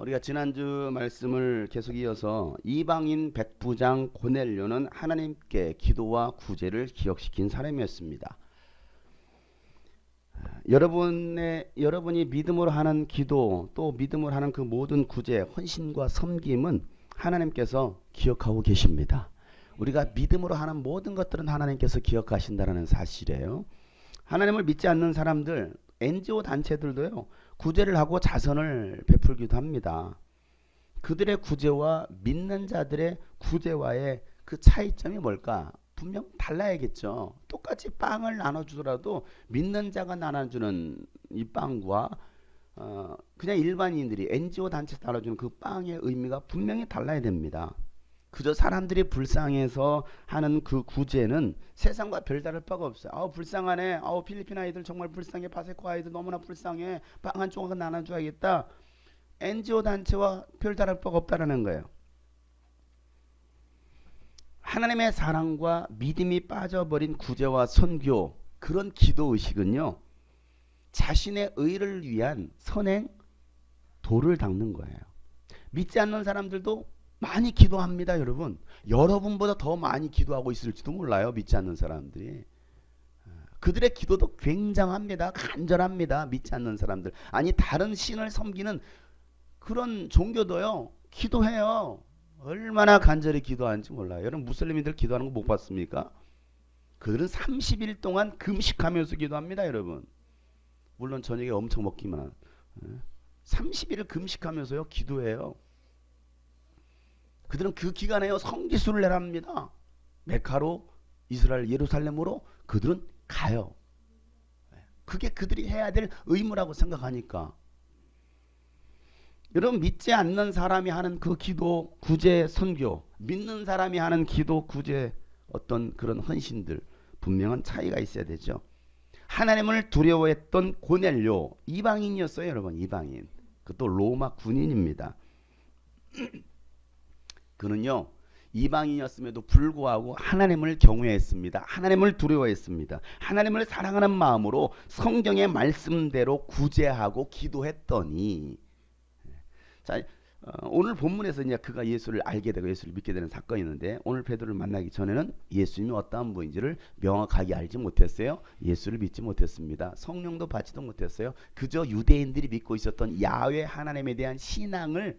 우리가 지난주 말씀을 계속 이어서 이방인 백부장 고넬료는 하나님께 기도와 구제를 기억시킨 사람이었습니다. 여러분이 믿음으로 하는 기도, 또 믿음으로 하는 그 모든 구제, 헌신과 섬김은 하나님께서 기억하고 계십니다. 우리가 믿음으로 하는 모든 것들은 하나님께서 기억하신다는 사실이에요. 하나님을 믿지 않는 사람들, NGO 단체들도요, 구제를 하고 자선을 베풀기도 합니다. 그들의 구제와 믿는 자들의 구제와의 그 차이점이 뭘까? 분명 달라야겠죠. 똑같이 빵을 나눠주더라도 믿는 자가 나눠주는 이 빵과 그냥 일반인들이 NGO 단체 나눠주는 그 빵의 의미가 분명히 달라야 됩니다. 그저 사람들이 불쌍해서 하는 그 구제는 세상과 별다를 바가 없어요. 아우 불쌍하네. 아우 필리핀 아이들 정말 불쌍해. 파세코 아이들 너무나 불쌍해. 빵 한 조각 나눠줘야겠다. NGO 단체와 별다를 바가 없다라는 거예요. 하나님의 사랑과 믿음이 빠져버린 구제와 선교, 그런 기도의식은요, 자신의 의를 위한 선행, 도를 닦는 거예요. 믿지 않는 사람들도 많이 기도합니다, 여러분. 여러분보다 더 많이 기도하고 있을지도 몰라요, 믿지 않는 사람들이. 그들의 기도도 굉장합니다. 간절합니다, 믿지 않는 사람들. 아니, 다른 신을 섬기는 그런 종교도요, 기도해요. 얼마나 간절히 기도하는지 몰라요. 여러분, 무슬림인들 기도하는 거 못 봤습니까? 그들은 30일 동안 금식하면서 기도합니다, 여러분. 물론 저녁에 엄청 먹기만 한. 30일을 금식하면서요, 기도해요. 그들은 그 기간에요, 성지순을 내랍니다. 메카로, 이스라엘 예루살렘으로 그들은 가요. 그게 그들이 해야 될 의무라고 생각하니까. 여러분, 믿지 않는 사람이 하는 그 기도, 구제, 선교, 믿는 사람이 하는 기도, 구제, 어떤 그런 헌신들, 분명한 차이가 있어야 되죠. 하나님을 두려워했던 고넬료, 이방인이었어요, 여러분. 이방인. 그것도 로마 군인입니다. 그는요, 이방인이었음에도 불구하고 하나님을 경외했습니다. 하나님을 두려워했습니다. 하나님을 사랑하는 마음으로 성경의 말씀대로 구제하고 기도했더니, 자, 오늘 본문에서 이제 그가 예수를 알게 되고 예수를 믿게 되는 사건이 있는데, 오늘 베드로를 만나기 전에는 예수님이 어떠한 분인지를 명확하게 알지 못했어요. 예수를 믿지 못했습니다. 성령도 받지도 못했어요. 그저 유대인들이 믿고 있었던 야훼 하나님에 대한 신앙을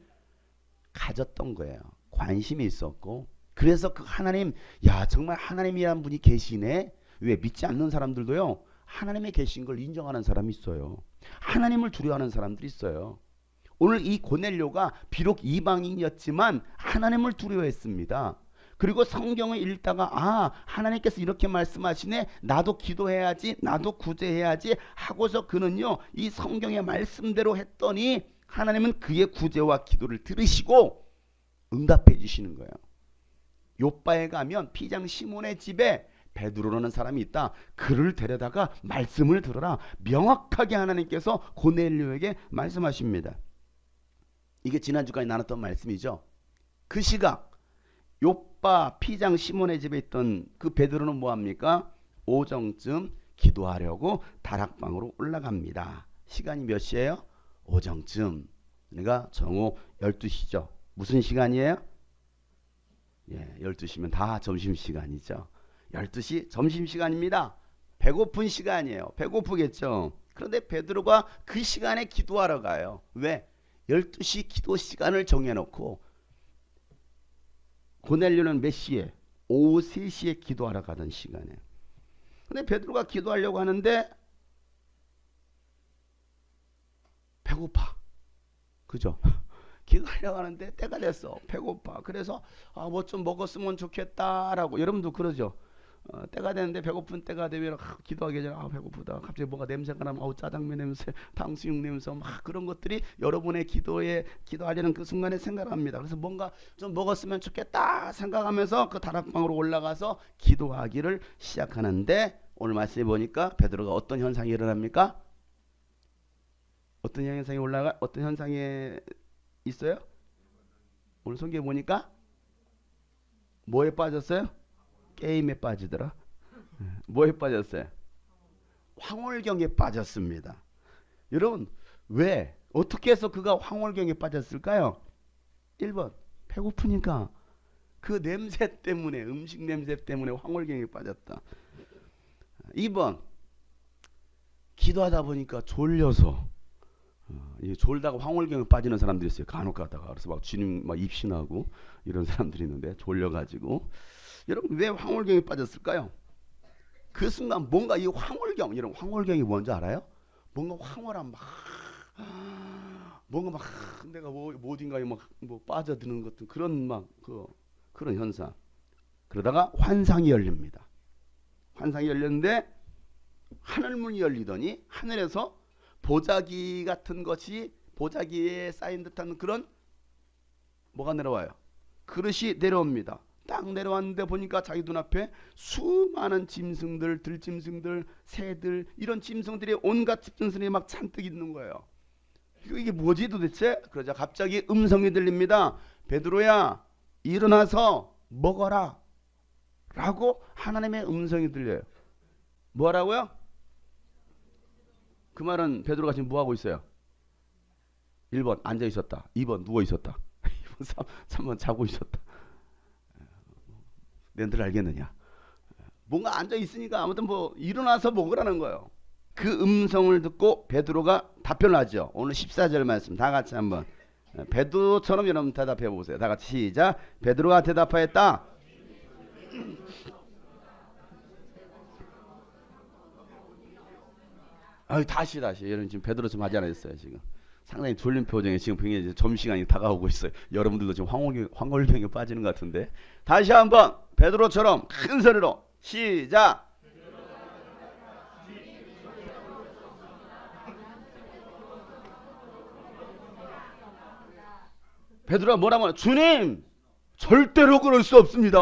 가졌던 거예요. 관심이 있었고, 그래서 그 하나님, 야 정말 하나님이란 분이 계시네. 왜? 믿지 않는 사람들도요, 하나님의 계신 걸 인정하는 사람이 있어요. 하나님을 두려워하는 사람들이 있어요. 오늘 이 고넬료가 비록 이방인이었지만 하나님을 두려워했습니다. 그리고 성경을 읽다가 하나님께서 이렇게 말씀하시네, 나도 기도해야지, 나도 구제해야지 하고서 그는요, 이 성경의 말씀대로 했더니 하나님은 그의 구제와 기도를 들으시고 응답해 주시는 거예요. 요바에 가면 피장 시몬의 집에 베드로라는 사람이 있다. 그를 데려다가 말씀을 들어라. 명확하게 하나님께서 고넬료에게 말씀하십니다. 이게 지난주까지 나눴던 말씀이죠. 그 시각 요바 피장 시몬의 집에 있던 그 베드로는 뭐합니까? 오정쯤 기도하려고 다락방으로 올라갑니다. 시간이 몇 시예요? 오정쯤. 그러니까 정오 12시죠. 무슨 시간이에요? 12시면 다 점심시간이죠. 12시 점심시간입니다. 배고픈 시간이에요. 배고프겠죠. 그런데 베드로가 그 시간에 기도하러 가요. 왜? 12시 기도 시간을 정해놓고 고넬료는 몇 시에? 오후 3시에 기도하러 가던 시간에. 근데 베드로가 기도하려고 하는데 배고파. 그죠? 기도하려고 하는데 때가 됐어. 배고파. 그래서 뭐 좀 먹었으면 좋겠다라고. 여러분도 그러죠. 때가 되는데 배고픈 때가 되면 기도하기 전에 배고프다. 갑자기 뭐가 냄새가 나면 짜장면 냄새, 탕수육 냄새 막 그런 것들이 여러분의 기도하려는 그 순간에 생각합니다. 그래서 뭔가 좀 먹었으면 좋겠다 생각하면서 그 다락방으로 올라가서 기도하기를 시작하는데, 오늘 말씀해 보니까 베드로가 어떤 현상이 일어납니까? 어떤 현상이 있어요? 오늘 성경에 보니까 뭐에 빠졌어요? 게임에 빠지더라. 뭐에 빠졌어요? 황홀경에 빠졌습니다. 여러분, 왜? 어떻게 해서 그가 황홀경에 빠졌을까요? 1번 배고프니까. 그 냄새 때문에, 음식 냄새 때문에 황홀경에 빠졌다. 2번 기도하다 보니까 졸려서. 졸다가 황홀경에 빠지는 사람들이 있어요. 간혹 가다가. 그래서 막 주님 막 입신하고 이런 사람들이 있는데 졸려가지고. 여러분 왜 황홀경에 빠졌을까요? 그 순간 뭔가 이 황홀경, 여러분 황홀경이 뭔지 알아요? 뭔가 황홀한 막 뭔가 막 내가 어딘가에 막 뭐 빠져드는 것 같은 그런 막 그런 현상. 그러다가 환상이 열립니다. 환상이 열렸는데 하늘문이 열리더니 하늘에서 보자기 같은 것이, 보자기에 쌓인 듯한 그런 뭐가 내려와요? 그릇이 내려옵니다. 딱 내려왔는데 보니까 자기 눈앞에 수많은 짐승들, 들짐승들, 새들, 이런 짐승들이, 온갖 짐승들이 막 잔뜩 있는 거예요. 이게 뭐지 도대체? 그러자 갑자기 음성이 들립니다. 베드로야, 일어나서 먹어라 라고 하나님의 음성이 들려요. 뭐라고요? 그 말은 베드로가 지금 뭐하고 있어요? 1번 앉아 있었다, 2번 누워 있었다, 3번 자고 있었다. 너희들 알겠느냐? 뭔가 앉아 있으니까 아무튼 뭐 일어나서 먹으라는 거예요. 그 음성을 듣고 베드로가 답변을 하죠. 오늘 14절 말씀 다 같이 한번 베드로처럼 여러분 대답해 보세요. 다 같이 시작. 베드로가 대답하였다. 다시 여러분 지금 베드로 좀 하지 않았어요 지금. 상당히 졸린 표정에 지금 굉장히 점심시간이 다가오고 있어요. 여러분들도 지금 황홀경에 빠지는 것 같은데. 다시 한번 베드로처럼 큰 소리로 시작. 베드로가 뭐라고 하냐? 주님, 절대로 그럴 수 없습니다.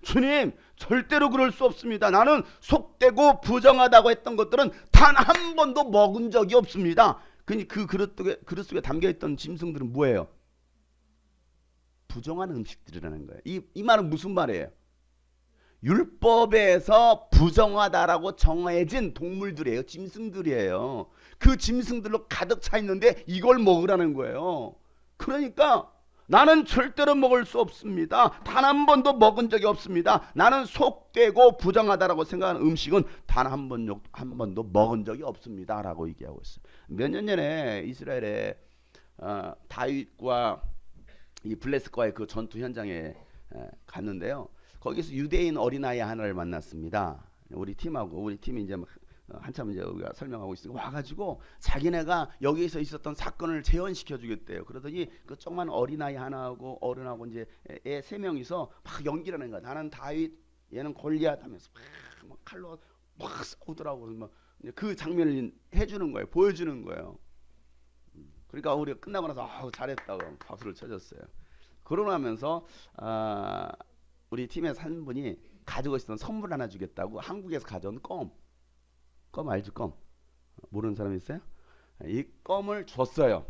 주님, 절대로 그럴 수 없습니다. 나는 속되고 부정하다고 했던 것들은 단 한 번도 먹은 적이 없습니다. 그 그릇 속에 담겨있던 짐승들은 뭐예요? 부정한 음식들이라는 거예요. 이 말은 무슨 말이에요? 율법에서 부정하다라고 정해진 동물들이에요. 짐승들이에요. 그 짐승들로 가득 차 있는데 이걸 먹으라는 거예요. 그러니까 나는 절대로 먹을 수 없습니다. 단 한 번도 먹은 적이 없습니다. 나는 속되고 부정하다라고 생각하는 음식은 단 한 번도 먹은 적이 없습니다. 라고 얘기하고 있어요. 몇 년 전에 이스라엘에 다윗과 이 블레셋과의 그 전투 현장에 갔는데요. 거기서 유대인 어린아이 하나를 만났습니다. 우리 팀이 이제 한참 이제 우리가 설명하고 있으니까 와가지고 자기네가 여기에서 있었던 사건을 재현시켜 주겠대요. 그러더니 그 조그만 어린아이 하나하고 어른하고 이제 애 3명이서 막 연기를 하는 거야. 나는 다윗, 얘는 골리앗 하면서 막 칼로 막 싸우더라고. 그 장면을 해주는 거예요. 보여주는 거예요. 그러니까 우리가 끝나고 나서 잘했다고 박수를 쳐줬어요. 그러고 나면서 우리 팀에서 한 분이 가지고 있었던 선물 하나 주겠다고 한국에서 가져온 껌 알죠? 껌. 모르는 사람 있어요? 이 껌을 줬어요.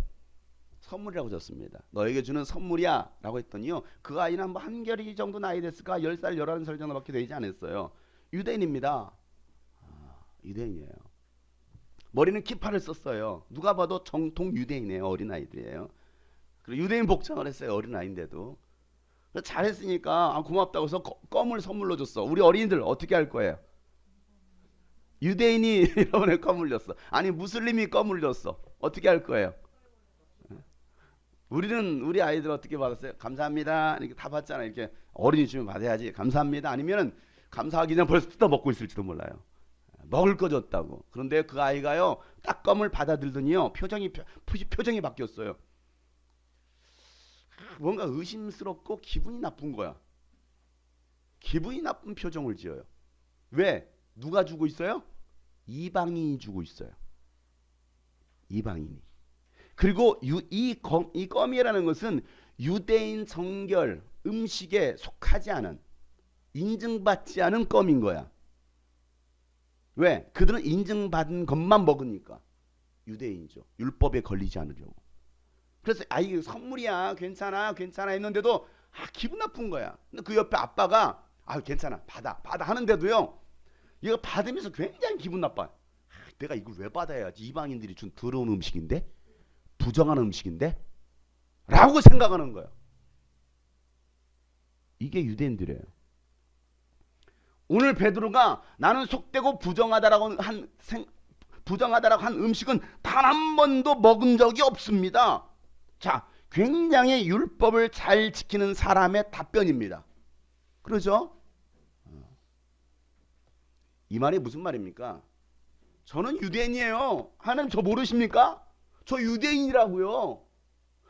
선물이라고 줬습니다. 너에게 주는 선물이야 라고 했더니요, 그 아이는 뭐 한결이 정도 나이 됐을까? 10살 11살 정도밖에 되지 않았어요. 유대인입니다. 유대인이에요. 머리는 키파를 썼어요. 누가 봐도 정통 유대인이에요. 어린아이들이에요. 그리고 유대인 복장을 했어요. 어린아이인데도. 잘했으니까 고맙다고 해서 껌을 선물로 줬어. 우리 어린이들 어떻게 할 거예요? 유대인이 여러분의 껌을 줬어. 아니 무슬림이 껌을 줬어. 어떻게 할 거예요? 우리 아이들 어떻게 받았어요? 감사합니다. 이렇게 다 받잖아요. 이렇게 어린이 주면 받아야지. 감사합니다. 아니면은 감사하기 전에 벌써 뜯어 먹고 있을지도 몰라요. 먹을 거 줬다고. 그런데 그 아이가요, 딱 껌을 받아들더니요, 표정이 바뀌었어요. 뭔가 의심스럽고 기분이 나쁜 거야. 기분이 나쁜 표정을 지어요. 왜? 누가 주고 있어요? 이방인이 주고 있어요. 이방인이. 그리고 이 껌이라는 것은 유대인 정결 음식에 속하지 않은, 인증받지 않은 껌인 거야. 왜? 그들은 인증받은 것만 먹으니까. 유대인이죠. 율법에 걸리지 않으려고. 그래서 이게 선물이야, 괜찮아 했는데도 기분 나쁜 거야. 근데 그 옆에 아빠가 괜찮아, 받아 하는데도요, 이거 받으면서 굉장히 기분 나빠. 내가 이걸 왜 받아야지? 이방인들이 준 더러운 음식인데? 부정하는 음식인데? 라고 생각하는 거예요. 이게 유대인들이에요. 오늘 베드로가 나는 속되고 부정하다라고 한 음식은 단 한 번도 먹은 적이 없습니다. 자, 굉장히 율법을 잘 지키는 사람의 답변입니다. 그러죠? 이 말이 무슨 말입니까? 저는 유대인이에요. 하나님 저 모르십니까? 저 유대인이라고요.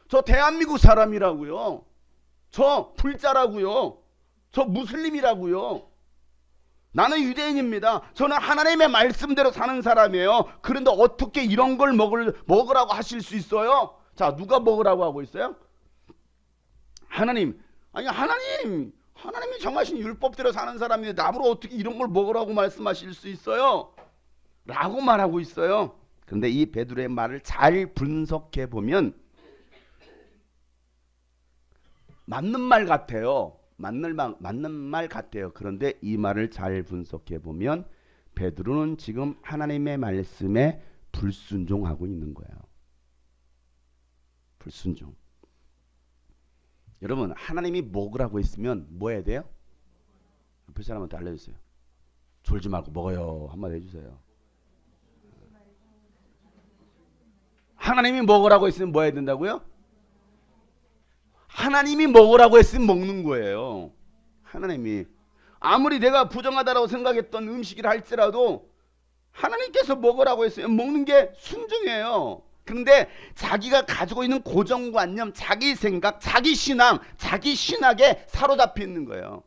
저 대한민국 사람이라고요. 저 불자라고요. 저 무슬림이라고요. 나는 유대인입니다. 저는 하나님의 말씀대로 사는 사람이에요. 그런데 어떻게 이런 걸 먹으라고 하실 수 있어요? 자, 누가 먹으라고 하고 있어요? 하나님. 아니, 하나님이 정하신 율법대로 사는 사람인데 나보고 어떻게 이런 걸 먹으라고 말씀하실 수 있어요? 라고 말하고 있어요. 그런데 이 베드로의 말을 잘 분석해 보면 맞는 말 같아요. 맞는 말 같아요. 그런데 이 말을 잘 분석해 보면 베드로는 지금 하나님의 말씀에 불순종하고 있는 거예요. 불순종. 여러분, 하나님이 먹으라고 했으면 뭐 해야 돼요? 옆에 사람한테 알려주세요. 졸지 말고 먹어요. 한마디 해주세요. 하나님이 먹으라고 했으면 뭐 해야 된다고요? 하나님이 먹으라고 했으면 먹는 거예요. 하나님이. 아무리 내가 부정하다라고 생각했던 음식이라 할지라도 하나님께서 먹으라고 했으면 먹는 게 순종이에요. 그런데 자기가 가지고 있는 고정관념, 자기 생각, 자기 신앙, 자기 신학에 사로잡혀 있는 거예요.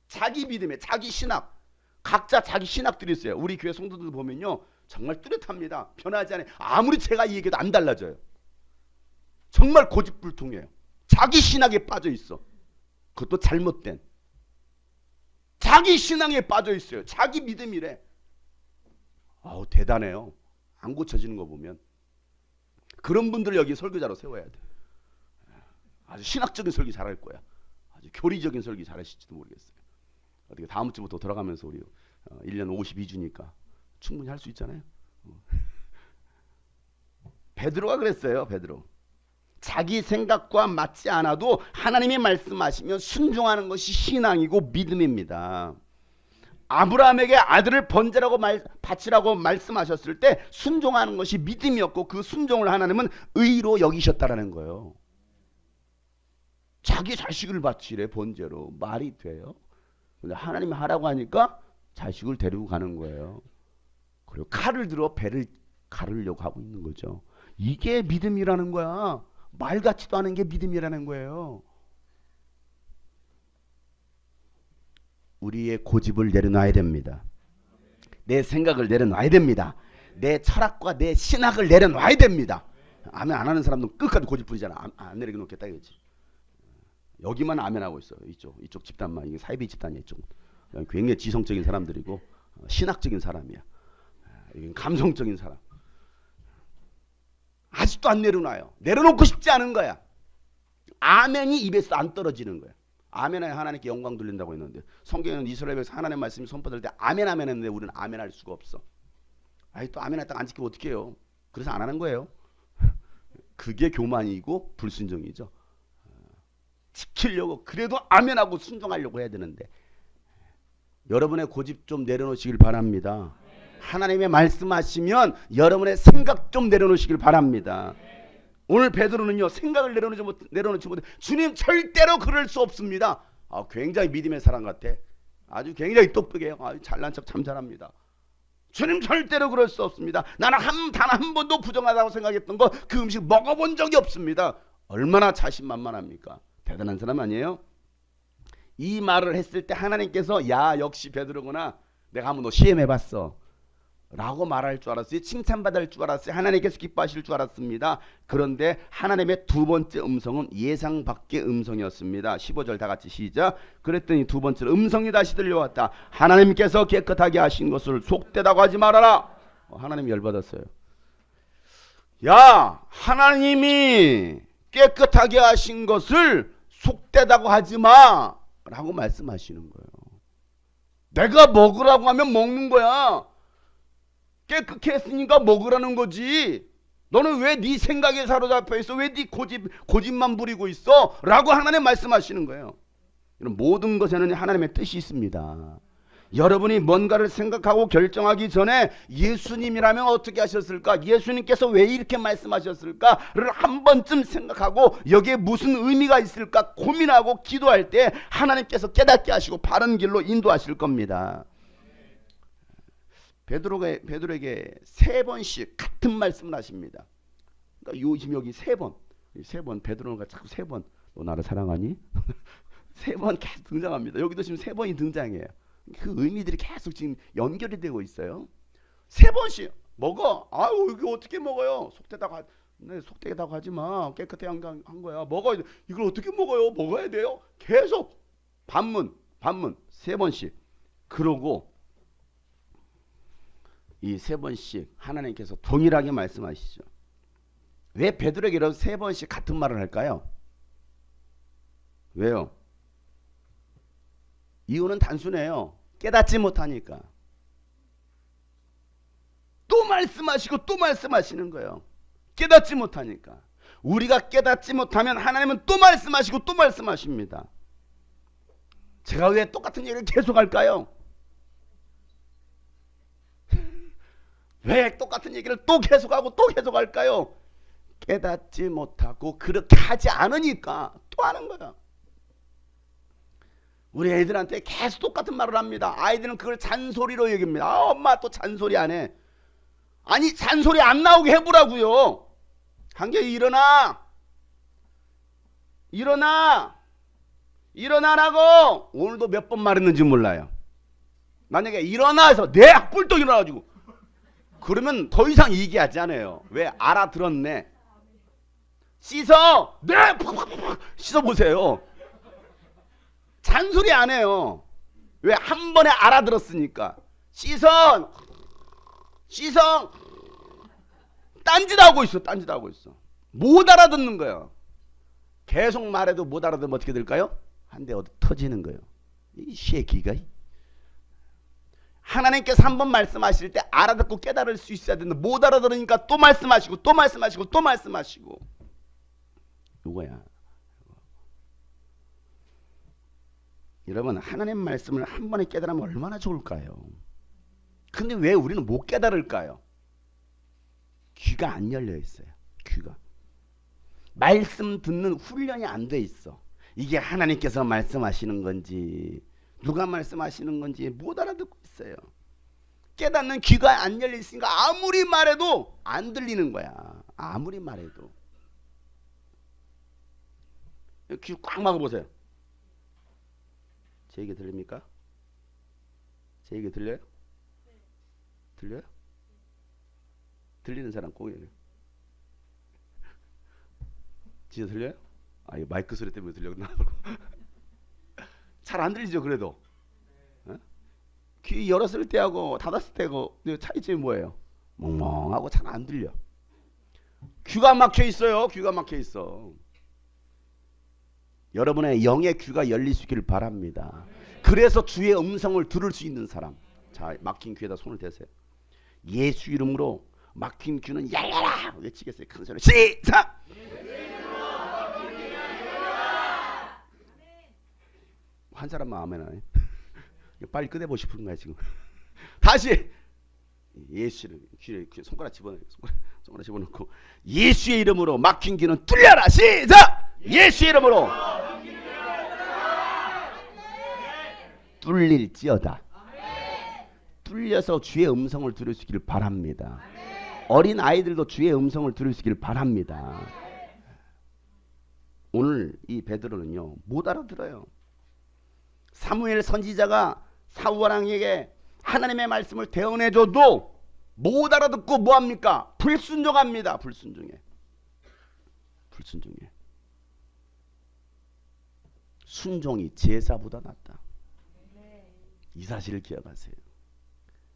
자기 믿음에, 자기 신학. 각자 자기 신학들이 있어요. 우리 교회 성도들 보면요, 정말 뚜렷합니다. 변하지 않아요. 아무리 제가 이 얘기도 안 달라져요. 정말 고집불통이에요. 자기 신학에 빠져 있어. 그것도 잘못된. 자기 신앙에 빠져 있어요. 자기 믿음이래. 아우, 대단해요. 안 고쳐지는 거 보면. 그런 분들 여기 설교자로 세워야 돼. 아주 신학적인 설교 잘할 거야. 아주 교리적인 설교 잘하실지도 모르겠어요. 어떻게 다음 주부터 돌아가면서 우리 1년 52주니까 충분히 할 수 있잖아요. 베드로가 그랬어요. 베드로. 자기 생각과 맞지 않아도 하나님이 말씀하시면 순종하는 것이 신앙이고 믿음입니다. 아브라함에게 아들을 번제라고 바치라고 말씀하셨을 때 순종하는 것이 믿음이었고 그 순종을 하나님은 의로 여기셨다라는 거예요. 자기 자식을 바치래 번제로. 말이 돼요? 근데 하나님이 하라고 하니까 자식을 데리고 가는 거예요. 그리고 칼을 들어 배를 가르려고 하고 있는 거죠. 이게 믿음이라는 거야. 말 같지도 않은 게 믿음이라는 거예요. 우리의 고집을 내려놔야 됩니다. 내 생각을 내려놔야 됩니다. 내 철학과 내 신학을 내려놔야 됩니다. 아멘 안 하는 사람도 끝까지 고집 부리잖아. 안 내려놓겠다 이거지. 여기만 아멘하고 있어요. 이쪽 집단만. 이게 사이비 집단이야. 이쪽. 굉장히 지성적인 사람들이고 신학적인 사람이야. 이건 감성적인 사람. 아직도 안 내려놔요. 내려놓고 싶지 않은 거야. 아멘이 입에서 안 떨어지는 거야. 아멘에 하나님께 영광 돌린다고 했는데 성경에는 이스라엘에서 하나님의 말씀이 선포될 때 아멘 아멘 했는데 우리는 아멘 할 수가 없어. 또 아멘 했다가 안 지키면 어떻게 해요? 그래서 안 하는 거예요. 그게 교만이고 불순종이죠. 지키려고 그래도 아멘하고 순종하려고 해야 되는데 여러분의 고집 좀 내려놓으시길 바랍니다. 하나님의 말씀하시면 여러분의 생각 좀 내려놓으시길 바랍니다. 오늘 베드로는요 생각을 내려놓지 못해 주님 절대로 그럴 수 없습니다. 굉장히 믿음의 사람 같아. 아주 굉장히 똑똑해요. 잘난 척 참 잘합니다. 주님 절대로 그럴 수 없습니다. 나는 단 한 번도 부정하다고 생각했던 거 그 음식 먹어본 적이 없습니다. 얼마나 자신만만합니까? 대단한 사람 아니에요? 이 말을 했을 때 하나님께서 야 역시 베드로구나. 내가 한번 너 시험해봤어. 라고 말할 줄 알았어요. 칭찬받을 줄 알았어요. 하나님께서 기뻐하실 줄 알았습니다. 그런데 하나님의 두 번째 음성은 예상 밖의 음성이었습니다. 15절 다 같이 시작. 그랬더니 두 번째로 음성이 다시 들려왔다. 하나님께서 깨끗하게 하신 것을 속되다고 하지 말아라. 하나님이 열받았어요. 야 하나님이 깨끗하게 하신 것을 속되다고 하지 마 라고 말씀하시는 거예요. 내가 먹으라고 하면 먹는 거야. 깨끗게 했으니까 먹으라는 거지. 너는 왜 네 생각에 사로잡혀 있어? 왜 네 고집만 부리고 있어? 라고 하나님 말씀하시는 거예요. 모든 것에는 하나님의 뜻이 있습니다. 여러분이 뭔가를 생각하고 결정하기 전에 예수님이라면 어떻게 하셨을까? 예수님께서 왜 이렇게 말씀하셨을까를 한 번쯤 생각하고 여기에 무슨 의미가 있을까 고민하고 기도할 때 하나님께서 깨닫게 하시고 바른 길로 인도하실 겁니다. 베드로에게 3번씩 같은 말씀을 하십니다. 그러니까 요즘 여기 3번 베드로가 자꾸 3번 너 나를 사랑하니? 3번 계속 등장합니다. 여기도 지금 3번이 등장해요. 그 의미들이 계속 지금 연결이 되고 있어요. 3번씩 먹어. 아유 이거 어떻게 먹어요? 속되다고 하지 마. 깨끗하게 한 거야. 먹어야 돼. 이걸 어떻게 먹어요? 먹어야 돼요. 계속 반문 3번씩. 그러고 이 3번씩 하나님께서 동일하게 말씀하시죠. 왜 베드로에게 이런 3번씩 같은 말을 할까요? 왜요? 이유는 단순해요. 깨닫지 못하니까. 또 말씀하시고 또 말씀하시는 거예요. 깨닫지 못하니까. 우리가 깨닫지 못하면 하나님은 또 말씀하시고 또 말씀하십니다. 제가 왜 똑같은 얘기를 계속 할까요? 왜 똑같은 얘기를 또 계속하고 또 계속할까요? 깨닫지 못하고 그렇게 하지 않으니까 또 하는 거야. 우리 애들한테 계속 똑같은 말을 합니다. 아이들은 그걸 잔소리로 여깁니다. 아, 엄마 또 잔소리 안 해. 아니 잔소리 안 나오게 해보라고요. 한결 일어나라고. 오늘도 몇 번 말했는지 몰라요. 만약에 일어나서 내 뿔떡 일어나가지고 그러면 더 이상 얘기하지 않아요. 왜? 알아들었네. 씻어. 네. 씻어보세요. 잔소리 안 해요. 왜? 한 번에 알아들었으니까. 씻어. 딴짓하고 있어. 못 알아듣는 거예요. 계속 말해도 못 알아들으면 어떻게 될까요? 한 대 어디 터지는 거예요. 이 새끼가. 하나님께서 한 번 말씀하실 때 알아듣고 깨달을 수 있어야 되는데 못 알아들으니까 또 말씀하시고 또 말씀하시고 또 말씀하시고. 이거야. 여러분 하나님 말씀을 한 번에 깨달으면 얼마나 좋을까요? 근데 왜 우리는 못 깨달을까요? 귀가 안 열려 있어요. 귀가. 말씀 듣는 훈련이 안 돼 있어. 이게 하나님께서 말씀하시는 건지 누가 말씀하시는 건지 못 알아듣고 있어요. 깨닫는 귀가 안 열려 있으니까 아무리 말해도 안 들리는 거야. 아무리 말해도. 귀 꽉 막아보세요. 제 얘기 들립니까? 제 얘기 들려요? 들려요? 들리는 사람 꼭 얘기해요. 진짜 들려요? 아, 이 마이크 소리 때문에 들려나? 잘 안 들리죠, 그래도? 어? 귀 열었을 때하고 닫았을 때하고 차이점이 뭐예요? 멍멍하고 잘 안 들려. 귀가 막혀 있어요. 귀가 막혀 있어. 여러분의 영의 귀가 열릴 수 있기를 바랍니다. 그래서 주의 음성을 들을 수 있는 사람. 자, 막힌 귀에다 손을 대세요. 예수 이름으로 막힌 귀는 열려라 외치겠어요. 큰 소리 시작. 한 사람만 아멘 안 해. 빨리 꺼내보고 싶은 거야 지금. 다시 예수를 귀에 손가락 집어넣고 예수의 이름으로 막힌 귀는 뚫려라 시작. 예수의 이름으로 뚫릴지어다. 뚫려서 주의 음성을 들을 수 있기를 바랍니다. 어린 아이들도 주의 음성을 들을 수 있기를 바랍니다. 오늘 이 베드로는요 못 알아들어요. 사무엘 선지자가 사울왕에게 하나님의 말씀을 대언해줘도 못 알아듣고 뭐합니까? 불순종합니다. 불순종해. 순종이 제사보다 낫다. 이 사실을 기억하세요.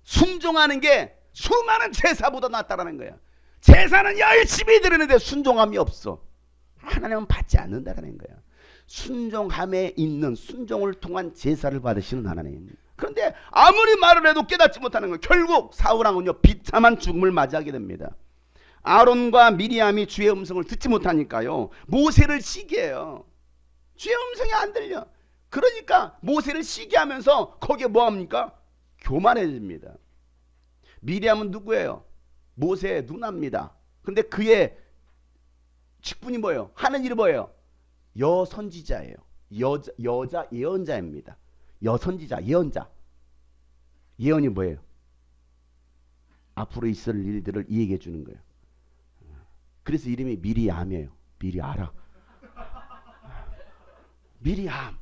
순종하는 게 수많은 제사보다 낫다라는 거야. 제사는 열심히 드리는데 순종함이 없어. 하나님은 받지 않는다라는 거야. 순종함에 있는 순종을 통한 제사를 받으시는 하나님. 그런데 아무리 말을 해도 깨닫지 못하는 거예요. 결국 사울왕은요 비참한 죽음을 맞이하게 됩니다. 아론과 미리암이 주의 음성을 듣지 못하니까요. 모세를 시기해요. 주의 음성이 안 들려. 그러니까 모세를 시기하면서 거기에 뭐합니까? 교만해집니다. 미리암은 누구예요? 모세의 누나입니다. 근데 그의 직분이 뭐예요? 하는 일이 뭐예요? 여선지자예요. 여자 예언자입니다. 여선지자, 예언자. 예언이 뭐예요? 앞으로 있을 일들을 이야기해 주는 거예요. 그래서 이름이 미리암이에요. 미리 알아. 미리암.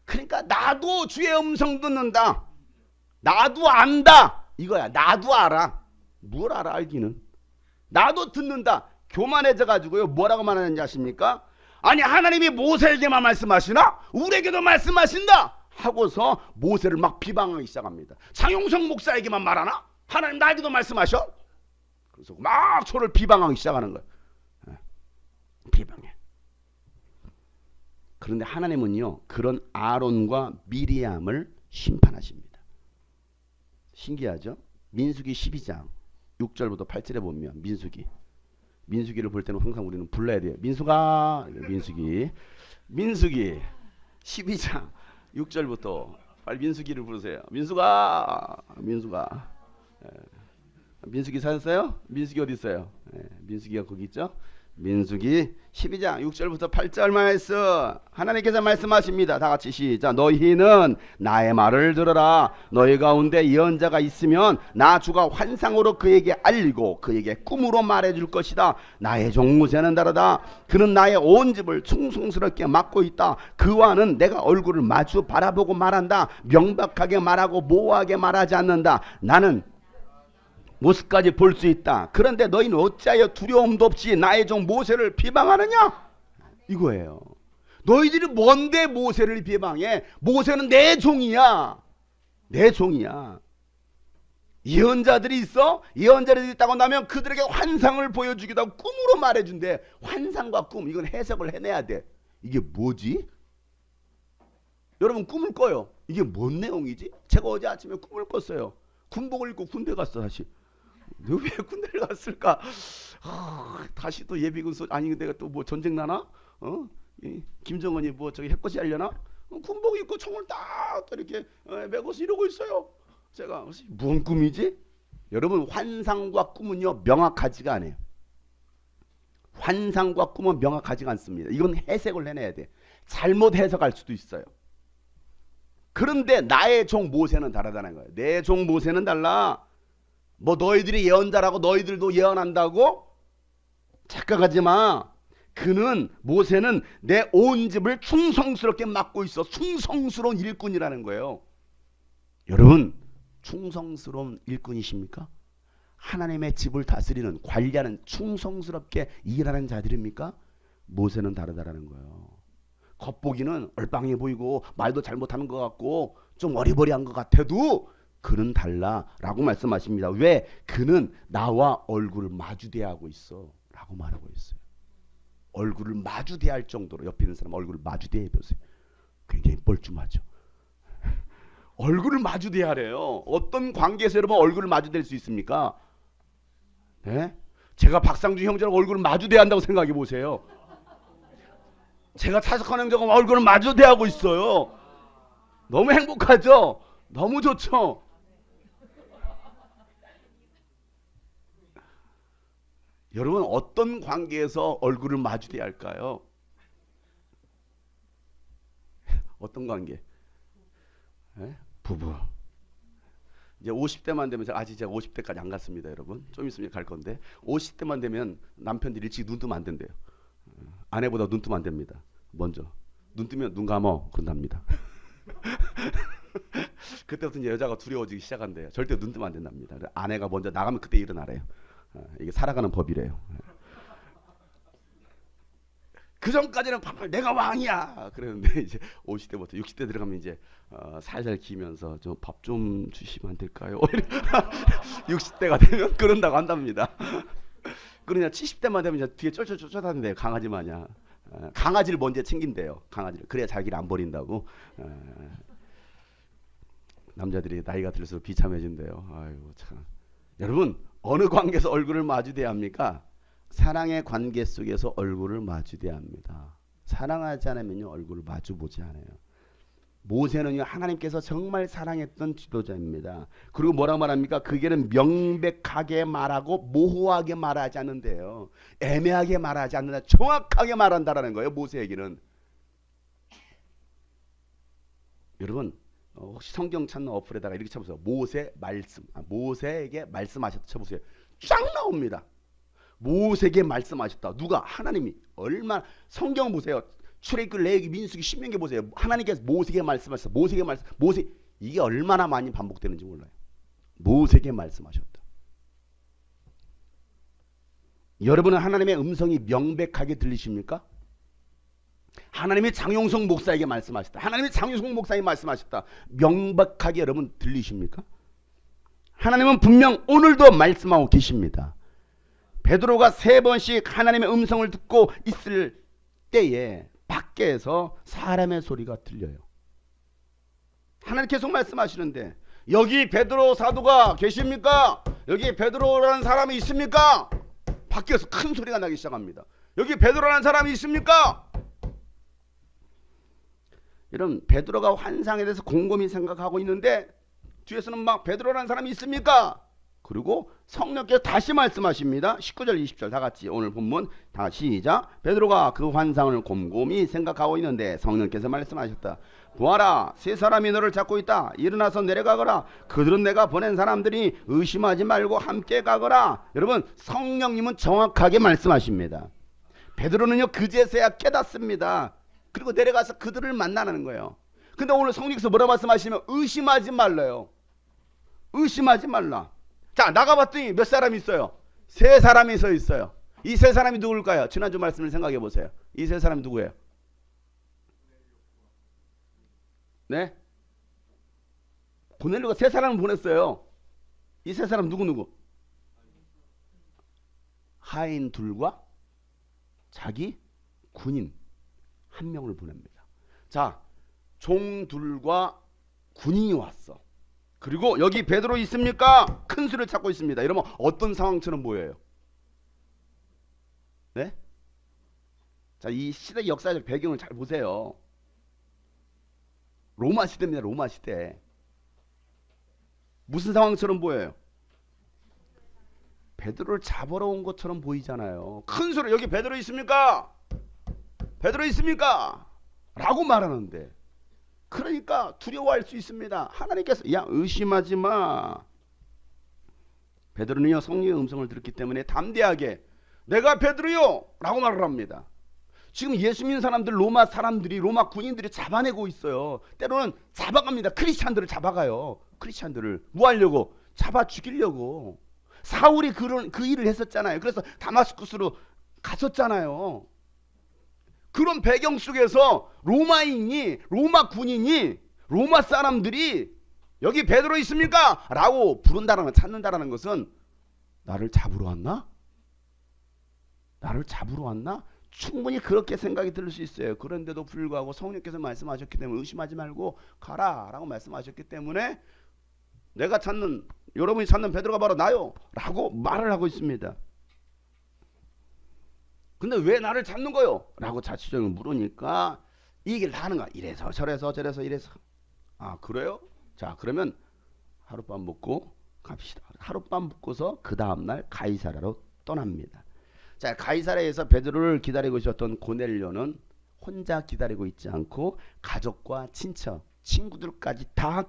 그러니까 나도 주의 음성 듣는다. 나도 안다. 이거야. 나도 알아. 뭘 알아 알기는. 나도 듣는다. 교만해져 가지고요. 뭐라고 말하는지 아십니까? 아니 하나님이 모세에게만 말씀하시나? 우리에게도 말씀하신다. 하고서 모세를 막 비방하기 시작합니다. 장용성 목사에게만 말하나? 하나님 나에게도 말씀하셔? 그래서 막 서로를 비방하기 시작하는 거예요. 비방해. 그런데 하나님은요. 그런 아론과 미리암을 심판하십니다. 신기하죠? 민수기 12장 6절부터 8절에 보면 민수기를 볼 때는 항상 우리는 불러야 돼요. 민수가 민수기 12장 6절부터 빨리 민수기를 부르세요. 민수가 민수기 찾았어요? 민수기 어디 있어요? 민수기가 거기 있죠? 민수기 12장 6절부터 8절 말씀 하나님께서 말씀하십니다. 다 같이 시작. 너희는 나의 말을 들어라. 너희 가운데 예언자가 있으면 나 주가 환상으로 그에게 알리고 그에게 꿈으로 말해줄 것이다. 나의 종 모세는 다르다. 그는 나의 온 집을 충성스럽게 맡고 있다. 그와는 내가 얼굴을 마주 바라보고 말한다. 명백하게 말하고 모호하게 말하지 않는다. 나는 모습까지 볼 수 있다. 그런데 너희는 어찌하여 두려움도 없이 나의 종 모세를 비방하느냐? 이거예요. 너희들이 뭔데 모세를 비방해? 모세는 내 종이야. 내 종이야. 예언자들이 있어? 예언자들이 있다고 나면 그들에게 환상을 보여주기도 하고 꿈으로 말해준대. 환상과 꿈 이건 해석을 해내야 돼. 이게 뭐지? 여러분 꿈을 꿔요. 이게 뭔 내용이지? 제가 어제 아침에 꿈을 꿨어요. 군복을 입고 군대 갔어 다시. 왜 군대를 갔을까? 다시 또 예비군 아니 내가 또 뭐 전쟁 나나? 김정은이 뭐 저기 해코지 하려나? 군복 입고 총을 딱 이렇게 메고서 이러고 있어요. 제가 무슨 꿈이지? 여러분 환상과 꿈은요 명확하지가 않아요. 환상과 꿈은 명확하지가 않습니다. 이건 해석을 해내야 돼. 잘못 해석할 수도 있어요. 그런데 나의 종 모세는 다르다는 거예요. 내 종 모세는 달라. 뭐 너희들이 예언자라고 너희들도 예언한다고? 착각하지 마. 그는 모세는 내 온 집을 충성스럽게 맡고 있어. 충성스러운 일꾼이라는 거예요. 여러분 충성스러운 일꾼이십니까? 하나님의 집을 다스리는 관리하는 충성스럽게 일하는 자들입니까? 모세는 다르다라는 거예요. 겉보기는 얼빵해 보이고 말도 잘못하는 것 같고 좀 어리버리한 것 같아도 그는 달라라고 말씀하십니다. 왜? 그는 나와 얼굴을 마주대하고 있어 라고 말하고 있어요. 얼굴을 마주대할 정도로 옆에 있는 사람 얼굴을 마주대해 보세요. 굉장히 뻘쭘하죠. 얼굴을 마주대하래요. 어떤 관계에서 여러분 얼굴을 마주댈 수 있습니까? 네? 제가 박상준 형제랑 얼굴을 마주대야 한다고 생각해 보세요. 제가 차석한 형제가 얼굴을 마주대하고 있어요. 너무 행복하죠? 너무 좋죠? 여러분 어떤 관계에서 얼굴을 마주대야 할까요? 어떤 관계? 네? 부부. 이제 50대만 되면 아직 제가 50대까지 안 갔습니다, 여러분. 좀 있으면 갈 건데 50대만 되면 남편들이 일찍 눈 뜨면 안 된대요. 아내보다 눈 뜨면 안 됩니다. 먼저 눈 뜨면 눈 감어 그런답니다. 그때부터 이제 여자가 두려워지기 시작한대요. 절대 눈 뜨면 안 된답니다. 아내가 먼저 나가면 그때 일어나래요. 이게 살아가는 법이래요. 그 전까지는 내가 왕이야 그랬는데 이제 50대부터 60대 들어가면 이제 살살 기면서 좀 밥 좀 주시면 안 될까요? 60대가 되면 그런다고 한답니다. 그러냐 70대만 되면 이제 뒤에 쫄쫄쫄쫄하는데요. 강아지 마냥. 강아지를 먼저 챙긴대요. 강아지를. 그래야 자기를 안 버린다고. 남자들이 나이가 들수록 비참해진대요. 아이고 참. 여러분 어느 관계에서 얼굴을 마주대야 합니까? 사랑의 관계 속에서 얼굴을 마주대야 합니다. 사랑하지 않으면요 얼굴을 마주보지 않아요. 모세는요 하나님께서 정말 사랑했던 지도자입니다. 그리고 뭐라고 말합니까? 그게는 명백하게 말하고 모호하게 말하지 않는데요. 애매하게 말하지 않는다. 정확하게 말한다라는 거예요. 모세에게는. 여러분 혹시 성경 찾는 어플에다가 이렇게 쳐보세요. 모세 말씀. 모세에게 말씀하셨다 쳐보세요. 쫙 나옵니다. 모세에게 말씀하셨다. 누가? 하나님이. 얼마나. 성경 보세요. 출애굽기, 레위기, 민수기, 신명기 보세요. 하나님께서 모세에게 말씀하셨다. 모세에게 말씀. 모세. 이게 얼마나 많이 반복되는지 몰라요. 모세에게 말씀하셨다. 여러분은 하나님의 음성이 명백하게 들리십니까? 하나님이 장용석 목사에게 말씀하셨다. 하나님이 장용석 목사에게 말씀하셨다. 명백하게 여러분 들리십니까? 하나님은 분명 오늘도 말씀하고 계십니다. 베드로가 3번씩 하나님의 음성을 듣고 있을 때에 밖에서 사람의 소리가 들려요. 하나님 계속 말씀하시는데 여기 베드로 사도가 계십니까? 여기 베드로라는 사람이 있습니까? 밖에서 큰 소리가 나기 시작합니다. 여기 베드로라는 사람이 있습니까? 여러분 베드로가 환상에 대해서 곰곰이 생각하고 있는데 뒤에서는 막 베드로라는 사람이 있습니까? 그리고 성령께서 다시 말씀하십니다. 19절 20절 다같이 오늘 본문 다 시작. 베드로가 그 환상을 곰곰이 생각하고 있는데 성령께서 말씀하셨다. 보아라 세 사람이 너를 찾고 있다. 일어나서 내려가거라. 그들은 내가 보낸 사람들이 의심하지 말고 함께 가거라. 여러분 성령님은 정확하게 말씀하십니다. 베드로는요 그제서야 깨닫습니다. 그리고 내려가서 그들을 만나는 거예요. 근데 오늘 성령께서 뭐라 말씀하시면 의심하지 말래요. 의심하지 말라. 자 나가봤더니 몇 사람이 있어요? 3사람이 서 있어요. 이 3사람이 누굴까요? 지난주 말씀을 생각해 보세요. 이 3사람이 누구예요? 네? 고넬료가 3사람을 보냈어요. 이 3사람 누구? 하인 둘과 자기 군인 1명을 보냅니다. 자, 종 둘과 군인이 왔어. 그리고 여기 베드로 있습니까? 큰 수를 찾고 있습니다. 이러면 어떤 상황처럼 보여요? 네? 자, 이 시대 역사적 배경을 잘 보세요. 로마 시대입니다. 로마 시대. 무슨 상황처럼 보여요? 베드로를 잡으러 온 것처럼 보이잖아요. 큰 소리 여기 베드로 있습니까? 베드로 있습니까? 라고 말하는데 그러니까 두려워할 수 있습니다. 하나님께서 야 의심하지 마. 베드로는요 성령의 음성을 들었기 때문에 담대하게 내가 베드로요 라고 말을 합니다. 지금 예수 믿는 사람들 로마 사람들이 로마 군인들이 잡아내고 있어요. 때로는 잡아갑니다. 크리스찬들을 잡아가요. 크리스찬들을 뭐 하려고? 잡아 죽이려고. 사울이 그 일을 했었잖아요. 그래서 다마스쿠스로 갔었잖아요. 그런 배경 속에서 로마인이 로마 군인이 로마 사람들이 여기 베드로 있습니까? 라고 부른다라는 찾는다라는 것은 나를 잡으러 왔나? 나를 잡으러 왔나? 충분히 그렇게 생각이 들 수 있어요. 그런데도 불구하고 성령께서 말씀하셨기 때문에 의심하지 말고 가라 라고 말씀하셨기 때문에 내가 찾는 여러분이 찾는 베드로가 바로 나요 라고 말을 하고 있습니다. 근데 왜 나를 찾는 거요? 라고 자취적으로 물으니까 이 얘기를 다 하는 거야. 이래서 저래서 이래서. 아 그래요? 자 그러면 하룻밤 묵고 갑시다. 하룻밤 묵고서 그 다음날 가이사랴로 떠납니다. 자 가이사랴에서 베드로를 기다리고 있었던 고넬료는 혼자 기다리고 있지 않고 가족과 친척 친구들까지 다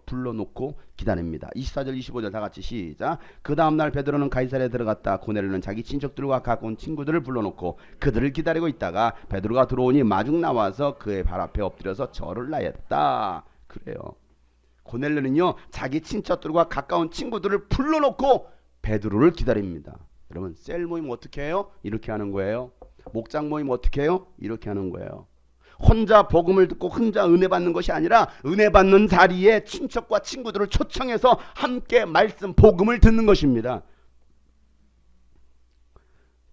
불러놓고 기다립니다. 24절 25절 다같이 시작. 그 다음날 베드로는 가이사랴에 들어갔다. 고넬료는 자기 친척들과 가까운 친구들을 불러놓고 그들을 기다리고 있다가 베드로가 들어오니 마중 나와서 그의 발 앞에 엎드려서 절을 하였다. 그래요. 고넬료는요 자기 친척들과 가까운 친구들을 불러놓고 베드로를 기다립니다. 여러분 셀 모임 어떻게 해요? 이렇게 하는 거예요. 목장 모임 어떻게 해요? 이렇게 하는 거예요. 혼자 복음을 듣고 혼자 은혜 받는 것이 아니라 은혜 받는 자리에 친척과 친구들을 초청해서 함께 말씀 복음을 듣는 것입니다.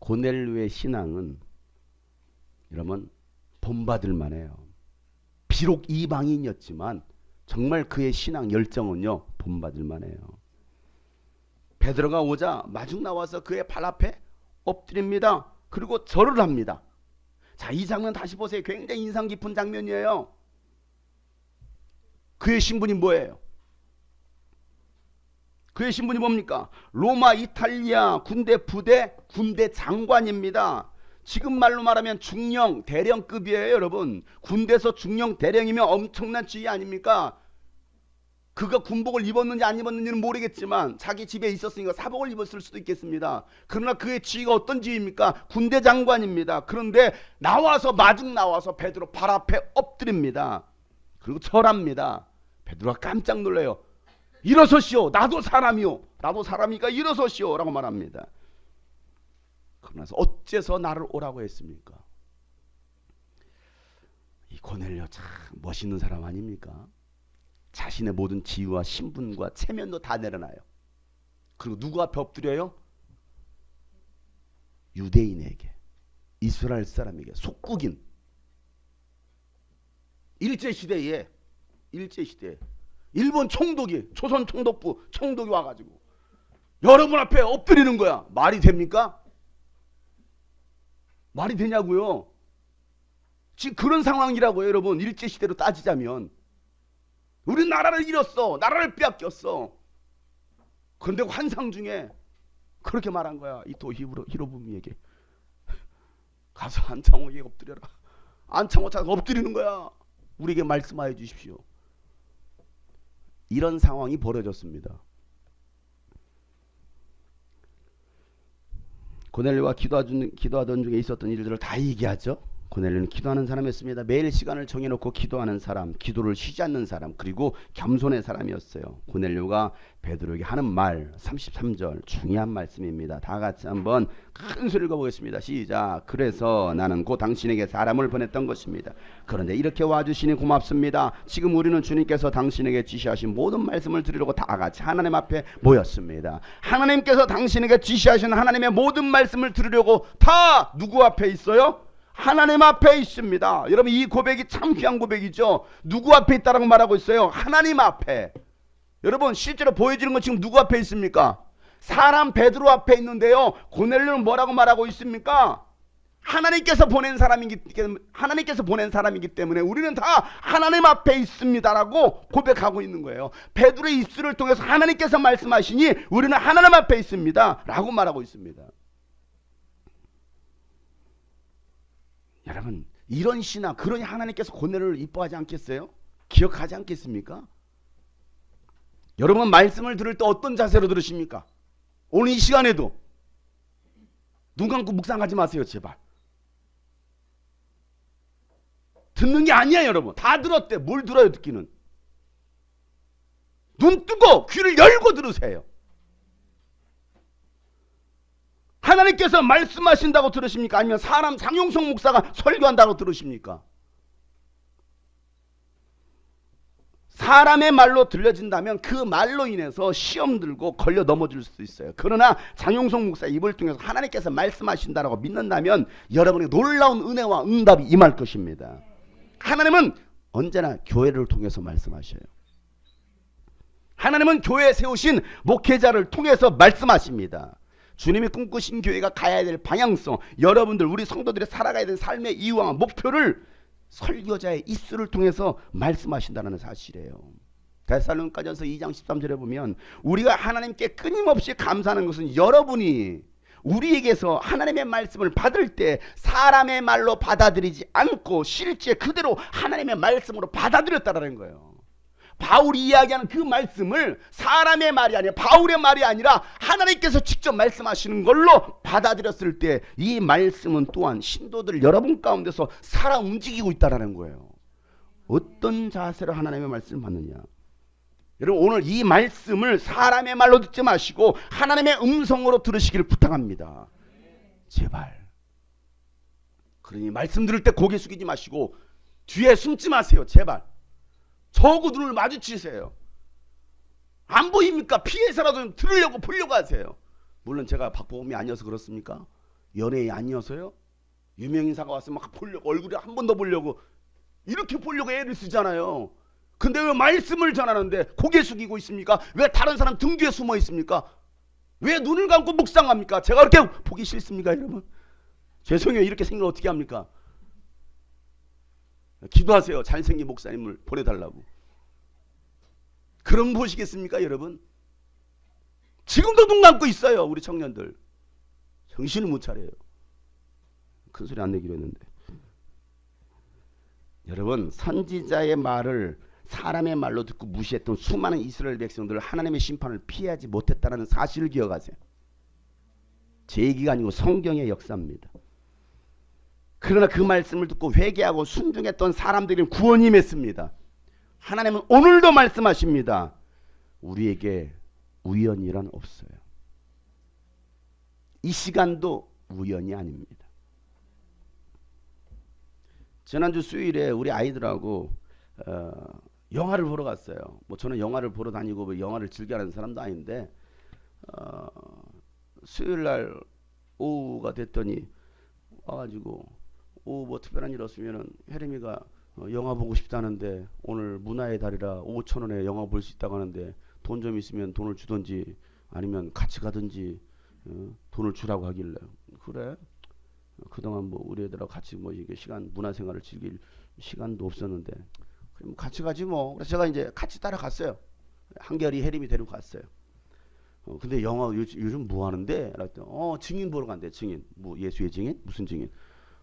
고넬료의 신앙은 여러분 본받을 만해요. 비록 이방인이었지만 정말 그의 신앙 열정은요 본받을 만해요. 베드로가 오자 마중 나와서 그의 발 앞에 엎드립니다. 그리고 절을 합니다. 자, 이 장면 다시 보세요. 굉장히 인상 깊은 장면이에요. 그의 신분이 뭐예요? 그의 신분이 뭡니까? 로마 이탈리아 군대 부대 군대 장관입니다. 지금 말로 말하면 중령 대령급이에요. 여러분, 군대에서 중령 대령이면 엄청난 지위 아닙니까? 그가 군복을 입었는지 안 입었는지는 모르겠지만 자기 집에 있었으니까 사복을 입었을 수도 있겠습니다. 그러나 그의 지위가 어떤 지위입니까? 군대 장관입니다. 그런데 나와서 마중 나와서 베드로 발 앞에 엎드립니다. 그리고 절합니다. 베드로가 깜짝 놀라요. 일어서시오. 나도 사람이요. 나도 사람이니까 일어서시오. 라고 말합니다. 그러면서 어째서 나를 오라고 했습니까? 이 고넬료 참 멋있는 사람 아닙니까? 자신의 모든 지위와 신분과 체면도 다 내려놔요. 그리고 누구 앞에 엎드려요? 유대인에게, 이스라엘 사람에게, 속국인. 일제시대에 일본 총독이, 조선 총독부 총독이 와가지고 여러분 앞에 엎드리는 거야. 말이 됩니까? 말이 되냐고요? 지금 그런 상황이라고요. 여러분, 일제시대로 따지자면 우리 나라를 잃었어. 나라를 빼앗겼어. 그런데 환상 중에 그렇게 말한 거야. 이토 히로부미에게. 가서 안창호에게 엎드려라. 안창호 찾아서 엎드리는 거야. 우리에게 말씀하여 주십시오. 이런 상황이 벌어졌습니다. 고넬료가 기도하던 중에 있었던 일들을 다 얘기하죠. 고넬료는 기도하는 사람이었습니다. 매일 시간을 정해놓고 기도하는 사람, 기도를 쉬지 않는 사람, 그리고 겸손의 사람이었어요. 고넬료가 베드로에게 하는 말 33절 중요한 말씀입니다. 다 같이 한번 큰 소리를 읽어보겠습니다. 시작. 그래서 나는 곧 당신에게 사람을 보냈던 것입니다. 그런데 이렇게 와주시니 고맙습니다. 지금 우리는 주님께서 당신에게 지시하신 모든 말씀을 들으려고 다 같이 하나님 앞에 모였습니다. 하나님께서 당신에게 지시하신 하나님의 모든 말씀을 들으려고 다 누구 앞에 있어요? 하나님 앞에 있습니다. 여러분, 이 고백이 참 귀한 고백이죠. 누구 앞에 있다라고 말하고 있어요? 하나님 앞에. 여러분, 실제로 보여지는 건 지금 누구 앞에 있습니까? 사람 베드로 앞에 있는데요. 고넬료는 뭐라고 말하고 있습니까? 하나님께서 보낸 사람이기 때문에 우리는 다 하나님 앞에 있습니다라고 고백하고 있는 거예요. 베드로의 입술을 통해서 하나님께서 말씀하시니 우리는 하나님 앞에 있습니다라고 말하고 있습니다. 여러분, 이런 신앙, 그러니 하나님께서 고넬료를 이뻐하지 않겠어요? 기억하지 않겠습니까? 여러분, 말씀을 들을 때 어떤 자세로 들으십니까? 오늘 이 시간에도 눈 감고 묵상하지 마세요, 제발. 듣는 게 아니야, 여러분. 다 들었대. 뭘 들어요, 듣기는? 눈 뜨고 귀를 열고 들으세요. 하나님께서 말씀하신다고 들으십니까? 아니면 사람 장용석 목사가 설교한다고 들으십니까? 사람의 말로 들려진다면 그 말로 인해서 시험 들고 걸려 넘어질 수도 있어요. 그러나 장용석 목사 입을 통해서 하나님께서 말씀하신다라고 믿는다면 여러분에게 놀라운 은혜와 응답이 임할 것입니다. 하나님은 언제나 교회를 통해서 말씀하셔요. 하나님은 교회에 세우신 목회자를 통해서 말씀하십니다. 주님이 꿈꾸신 교회가 가야 될 방향성, 여러분들 우리 성도들이 살아가야 될 삶의 이유와 목표를 설교자의 입술을 통해서 말씀하신다는 사실이에요. 데살로니가전서 2장 13절에 보면 우리가 하나님께 끊임없이 감사하는 것은 여러분이 우리에게서 하나님의 말씀을 받을 때 사람의 말로 받아들이지 않고 실제 그대로 하나님의 말씀으로 받아들였다는 거예요. 바울이 이야기하는 그 말씀을 사람의 말이 아니라 바울의 말이 아니라 하나님께서 직접 말씀하시는 걸로 받아들였을 때 이 말씀은 또한 신도들 여러분 가운데서 살아 움직이고 있다는 거예요. 어떤 자세로 하나님의 말씀을 받느냐. 여러분, 오늘 이 말씀을 사람의 말로 듣지 마시고 하나님의 음성으로 들으시기를 부탁합니다. 제발. 그러니 말씀 들을 때 고개 숙이지 마시고 뒤에 숨지 마세요. 제발. 저하고 눈을 마주치세요. 안 보입니까? 피해서라도 들으려고 보려고 하세요. 물론 제가 박보검이 아니어서 그렇습니까? 연예인이 아니어서요? 유명인사가 왔으면 막 보려고, 얼굴에 한 번 더 보려고 이렇게 보려고 애를 쓰잖아요. 근데 왜 말씀을 전하는데 고개 숙이고 있습니까? 왜 다른 사람 등 뒤에 숨어 있습니까? 왜 눈을 감고 묵상합니까? 제가 그렇게 보기 싫습니까, 여러분? 죄송해요. 이렇게 생각을 어떻게 합니까? 기도하세요. 잘생긴 목사님을 보내달라고. 그럼 보시겠습니까, 여러분? 지금도 눈 감고 있어요, 우리 청년들. 정신을 못 차려요. 큰 소리 안 내기로 했는데. 여러분, 선지자의 말을 사람의 말로 듣고 무시했던 수많은 이스라엘 백성들 하나님의 심판을 피하지 못했다는 사실을 기억하세요. 제 얘기가 아니고 성경의 역사입니다. 그러나 그 말씀을 듣고 회개하고 순종했던 사람들은 구원이 맺습니다. 하나님은 오늘도 말씀하십니다. 우리에게 우연이란 없어요. 이 시간도 우연이 아닙니다. 지난주 수요일에 우리 아이들하고 영화를 보러 갔어요. 뭐 저는 영화를 보러 다니고 뭐 영화를 즐겨하는 사람도 아닌데 수요일날 오후가 됐더니 와가지고 오후 뭐 특별한 일 없으면은 혜림이가 영화 보고 싶다는데 오늘 문화의 달이라 5,000원에 영화 볼 수 있다고 하는데 돈 좀 있으면 돈을 주든지 아니면 같이 가든지 돈을 주라고 하길래 그래? 그동안 뭐 우리 애들하고 같이 뭐 이게 시간 문화생활을 즐길 시간도 없었는데 그럼 같이 가지 뭐. 그래서 제가 이제 같이 따라갔어요. 한결이 혜림이 데리고 갔어요. 근데 영화 요즘 뭐 하는데? 그랬더니 증인 보러 간대. 증인. 뭐 예수의 증인? 무슨 증인?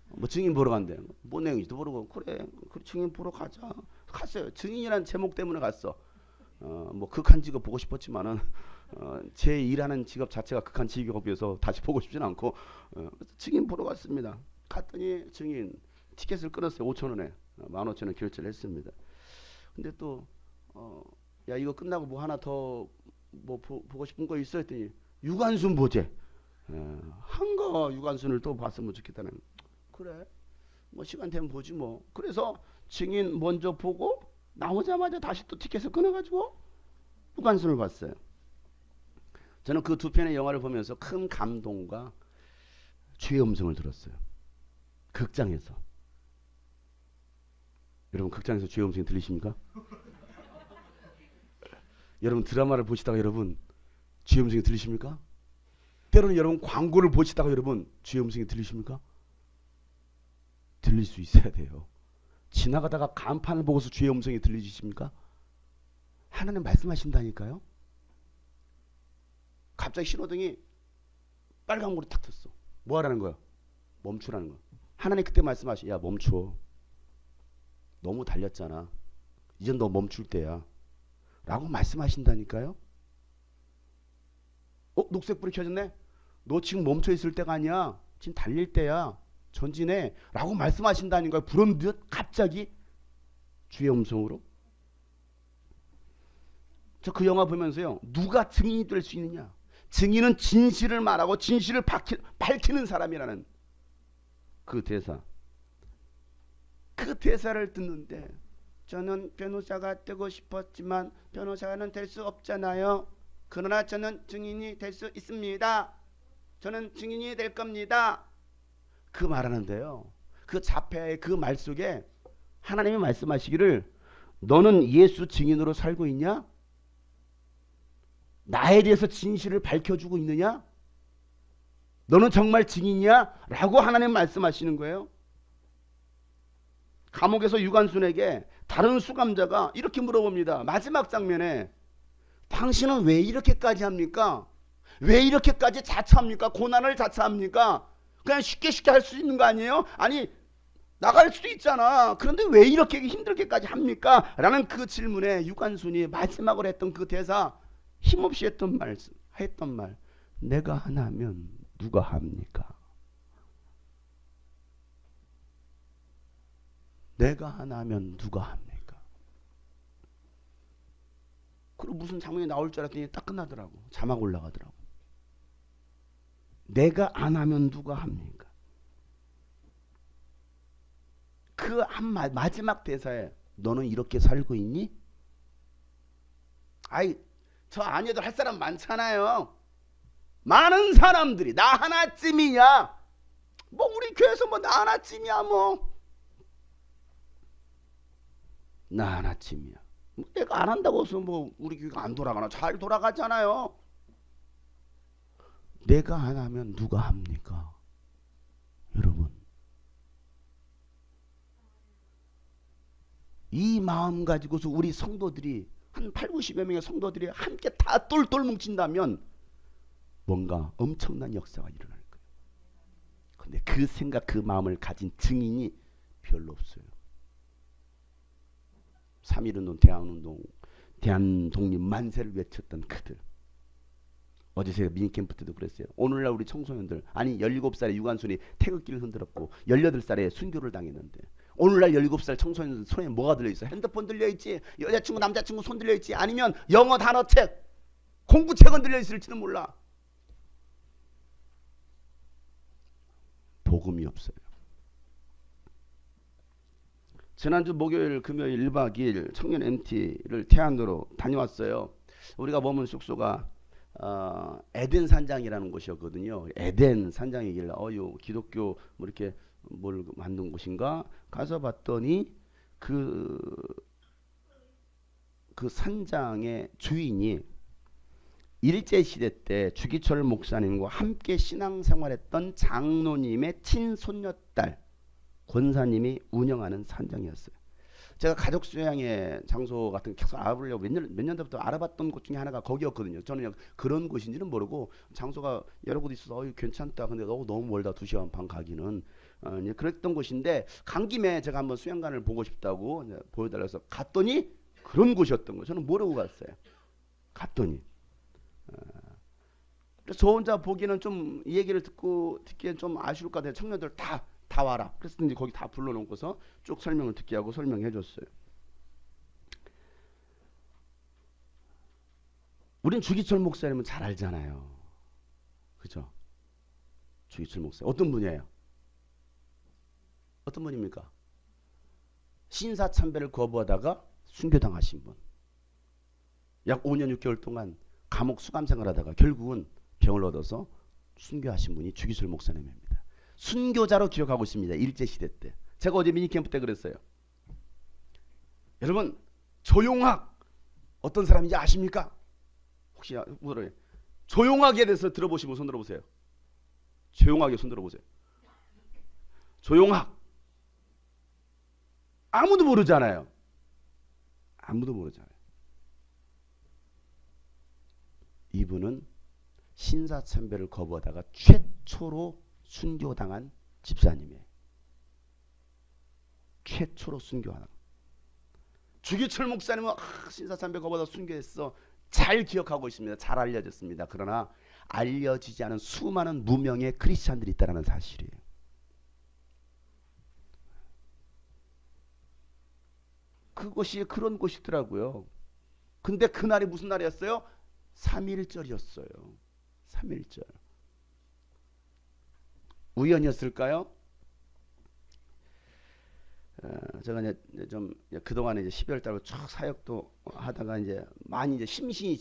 뭐 증인 보러 간대. 뭔 내용인지도 모르고 그래 증인 보러 가자. 갔어요. 증인이란 제목 때문에 갔어. 뭐 극한 직업 보고 싶었지만은 제 일하는 직업 자체가 극한 직업이어서 다시 보고 싶진 않고 증인 보러 갔습니다. 갔더니 증인 티켓을 끊었어요. 5,000원에 15,000원 결제를 했습니다. 근데 또 야 이거 끝나고 뭐 하나 더 뭐 보고 싶은 거 있어 했더니 유관순 보재. 한가 유관순을 또 봤으면 좋겠다는. 그래 뭐 시간 되면 보지 뭐. 그래서 증인 먼저 보고 나오자마자 다시 또 티켓을 끊어가지고 유관순을 봤어요. 저는 그 두 편의 영화를 보면서 큰 감동과 주의 음성을 들었어요. 극장에서. 여러분 극장에서 주의 음성이 들리십니까? 여러분 드라마를 보시다가 여러분 주의 음성이 들리십니까? 때로는 여러분 광고를 보시다가 여러분 주의 음성이 들리십니까? 들릴 수 있어야 돼요. 지나가다가 간판을 보고서 주의 음성이 들리십니까? 하나님 말씀하신다니까요. 갑자기 신호등이 빨간불이 탁 떴어. 뭐 하라는 거야? 멈추라는 거야. 하나님 그때 말씀하시, 야 멈춰. 너무 달렸잖아. 이젠 너 멈출 때야. 라고 말씀하신다니까요. 녹색불이 켜졌네? 너 지금 멈춰 있을 때가 아니야. 지금 달릴 때야. 전진해. 라고 말씀하신다니까요. 불은 듯 갑자기 주의 음성으로. 저 그 영화 보면서요. 누가 증인이 될 수 있느냐. 증인은 진실을 말하고 진실을 밝히는 사람이라는 그 대사. 그 대사를 듣는데 저는 변호사가 되고 싶었지만 변호사는 될 수 없잖아요. 그러나 저는 증인이 될 수 있습니다. 저는 증인이 될 겁니다. 그 말하는데요. 그 자폐의 그 말 속에 하나님이 말씀하시기를 너는 예수 증인으로 살고 있냐? 나에 대해서 진실을 밝혀주고 있느냐? 너는 정말 증인이야? 라고 하나님 말씀하시는 거예요. 감옥에서 유관순에게 다른 수감자가 이렇게 물어봅니다. 마지막 장면에 당신은 왜 이렇게까지 합니까? 왜 이렇게까지 자처합니까? 고난을 자처합니까? 그냥 쉽게 할 수 있는 거 아니에요? 아니 나갈 수도 있잖아. 그런데 왜 이렇게 힘들게까지 합니까? 라는 그 질문에 유관순이 마지막으로 했던 그 대사, 힘없이 했던 말, 내가 하나 하면 누가 합니까? 내가 하나 하면 누가 합니까? 그리고 무슨 장면이 나올 줄 알았더니 딱 끝나더라고. 자막 올라가더라고. 내가 안 하면 누가 합니까? 그 한 말 마지막 대사에 너는 이렇게 살고 있니? 아이 저 아니어도 할 사람 많잖아요. 많은 사람들이 나 하나쯤이냐? 뭐 우리 교회에서 뭐 나 하나쯤이야 뭐. 나 하나쯤이야. 뭐 내가 안 한다고 해서 뭐 우리 교회가 안 돌아가나? 잘 돌아가잖아요. 내가 안 하면 누가 합니까? 여러분, 이 마음 가지고서 우리 성도들이 한 8, 90여 명의 성도들이 함께 다 똘똘 뭉친다면 뭔가 엄청난 역사가 일어날 거예요. 근데 그 생각, 그 마음을 가진 증인이 별로 없어요. 3.1운동, 대한운동, 대한독립 만세를 외쳤던 그들. 어제 제가 미니캠프 때도 그랬어요. 오늘날 우리 청소년들, 아니 17살의 유관순이 태극기를 흔들었고 18살에 순교를 당했는데, 오늘날 17살 청소년들 손에 뭐가 들려있어? 핸드폰 들려있지, 여자친구 남자친구 손 들려있지, 아니면 영어 단어책, 공부책은 들려있을지는 몰라. 복음이 없어요. 지난주 목요일 금요일 1박 2일 청년 MT를 태안으로 다녀왔어요. 우리가 머문 숙소가 에덴 산장이라는 곳이었거든요. 에덴 산장이길래 어유 기독교 뭐 이렇게 뭘 만든 곳인가 가서 봤더니 그, 그 산장의 주인이 일제시대 때 주기철 목사님과 함께 신앙생활했던 장로님의 친손녀딸 권사님이 운영하는 산장이었어요. 제가 가족 수양의 장소 같은 거 계속 알아보려고 몇 년부터 알아봤던 곳 중에 하나가 거기였거든요. 저는 그런 곳인지는 모르고 장소가 여러 곳 있어서 괜찮다. 근데 너무 멀다. 2시간 반 가기는. 이제 그랬던 곳인데 간 김에 제가 한번 수양관을 보고 싶다고 보여달라고 해서 갔더니 그런 곳이었던 거예요. 저는 모르고 갔어요. 갔더니. 그래서 저 혼자 보기에는 좀 이 얘기를 듣기엔 좀 아쉬울 것 같아요. 청년들 다 와라. 그래서 이제 거기 다 불러놓고서 쭉 설명을 듣게 하고 설명해 줬어요. 우린 주기철 목사님은 잘 알잖아요. 그죠? 주기철 목사 어떤 분이에요? 어떤 분입니까? 신사참배를 거부하다가 순교당하신 분. 약 5년 6개월 동안 감옥 수감 생활하다가 결국은 병을 얻어서 순교하신 분이 주기철 목사님입니다. 순교자로 기억하고 있습니다. 일제시대 때. 제가 어제 미니캠프 때 그랬어요. 여러분, 조용학 어떤 사람인지 아십니까? 혹시 물어요. 조용학에 대해서 들어보시면 손 들어보세요. 조용학에 손 들어보세요. 조용학. 아무도 모르잖아요. 아무도 모르잖아요. 이분은 신사참배를 거부하다가 최초로 순교당한 집사님이에요. 최초로 순교하는. 주기철 목사님은 신사참배 거부하다 순교했어. 잘 기억하고 있습니다. 잘 알려졌습니다. 그러나 알려지지 않은 수많은 무명의 크리스찬들이 있다는 사실이에요. 그것이 그런 곳이더라고요. 근데 그날이 무슨 날이었어요? 3.1절이었어요. 3.1절. 우연이었을까요? 제가 이제 좀 그동안에 이제 12월 달로 쭉 사역도 하다가 이제 많이 이제 심신이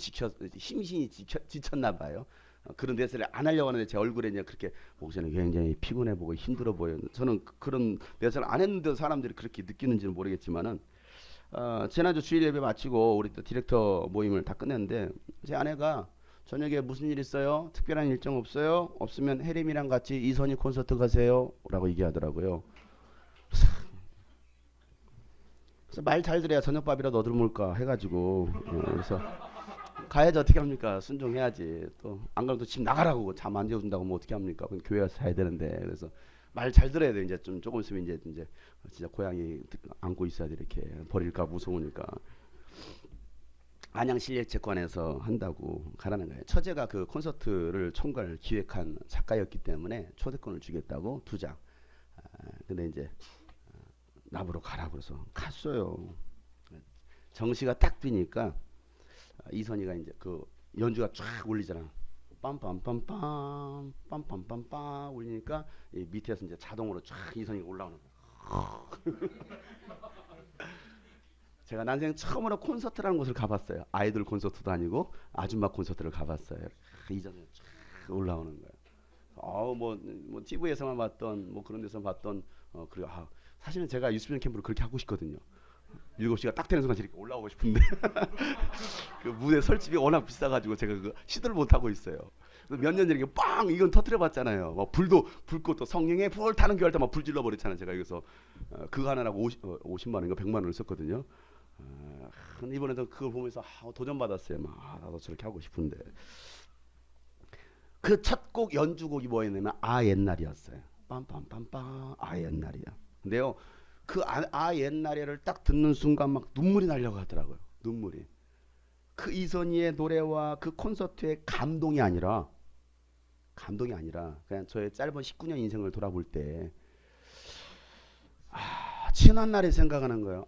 지쳤나 봐요. 그런 대사를 안 하려고 하는데 제 얼굴에 이제 그렇게 목사님 굉장히 피곤해 보고 힘들어 보여요. 저는 그런 대사를 안 했는데 사람들이 그렇게 느끼는지는 모르겠지만은 지난주 주일 예배 마치고 우리 또 디렉터 모임을 다 끝냈는데 제 아내가 저녁에 무슨 일 있어요? 특별한 일정 없어요? 없으면 혜림이랑 같이 이선희 콘서트 가세요 라고 얘기하더라고요. 그래서 말 잘 들어야 저녁밥이라도 얻을 먹을까 해가지고 그래서 가야지 어떻게 합니까? 순종해야지. 또 안 그러면 또 집 나가라고 잠 안 재워준다고 뭐 어떻게 합니까? 그럼 교회 와서 자야 되는데 그래서 말 잘 들어야 돼. 이제 좀 조금 있으면 이제 진짜 고양이 안고 있어야 돼. 이렇게 버릴까 무서우니까. 안양실례체육관에서 한다고 가라는 거예요. 처제가 그 콘서트를 총괄 기획한 작가였기 때문에 초대권을 주겠다고 2장. 근데 이제 나보러 가라고 그래서 갔어요. 정시가 딱 뛰니까 이선희가 이제 그 연주가 쫙 울리잖아. 빰빰빰빰 빰빰빰빰 울리니까 이 밑에서 이제 자동으로 쫙 이선희가 올라오는 거야. 제가 난생 처음으로 콘서트라는 곳을 가봤어요. 아이돌 콘서트도 아니고 아줌마 콘서트를 가봤어요. 이전에 쫙 올라오는 거예요. 뭐 TV에서만 봤던 뭐 그런 데서 봤던 그리고 사실은 제가 유스비전 캠프를 그렇게 하고 싶거든요. 7시가 딱 되는 순간 이렇게 올라오고 싶은데 그 무대 설집이 워낙 비싸가지고 제가 그 시도를 못 하고 있어요. 몇 년 전에 이게 빵 이건 터트려 봤잖아요. 막 불도 불꽃도 성령의 불 타는 교회 할 때 막 불 질러 버렸잖아요. 제가 여기서 그거 하느라고 50만 원인가 100만 원을 썼거든요. 근데 이번에도 그걸 보면서 도전 받았어요. 막 나도 저렇게 하고 싶은데 그 첫 곡 연주곡이 뭐였냐면 옛날이었어요. 빰빰빰빰 옛날이야. 근데요 그 옛날이를 딱 듣는 순간 막 눈물이 날려가더라고요. 눈물이. 그 이선희의 노래와 그 콘서트의 감동이 아니라 그냥 저의 짧은 19년 인생을 돌아볼 때 지난 날이 생각하는 거예요.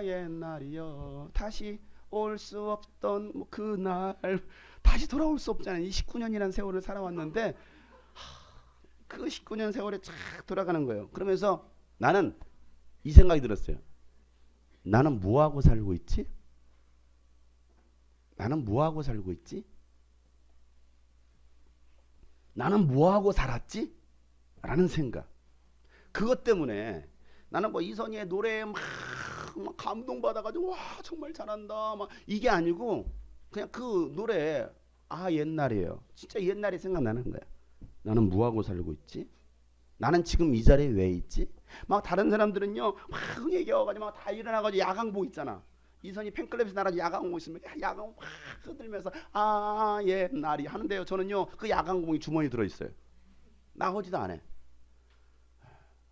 옛날이여 다시 올 수 없던 뭐 그날 다시 돌아올 수 없잖아요. 이 19년이라는 세월을 살아왔는데 그 19년 세월에 쫙 돌아가는 거예요. 그러면서 나는 이 생각이 들었어요. 나는 뭐하고 살고 있지? 나는 뭐하고 살고 있지? 나는 뭐하고 살았지? 라는 생각. 그것 때문에 나는 뭐 이선희의 노래에 막 감동받아가지고 와 정말 잘한다 막 이게 아니고 그냥 그 노래 옛날이에요. 진짜 옛날이 생각나는 거야. 나는 뭐하고 살고 있지? 나는 지금 이 자리에 왜 있지? 막 다른 사람들은요 막 흥에 겨워가지고 막 다 일어나가지고 야광복 있잖아. 이선희 팬클럽에서 나가지고 야광복 있으면 야광 막 흔들면서 옛날이 하는데요. 저는요 그 야광복이 주머니 들어있어요. 나오지도 않아.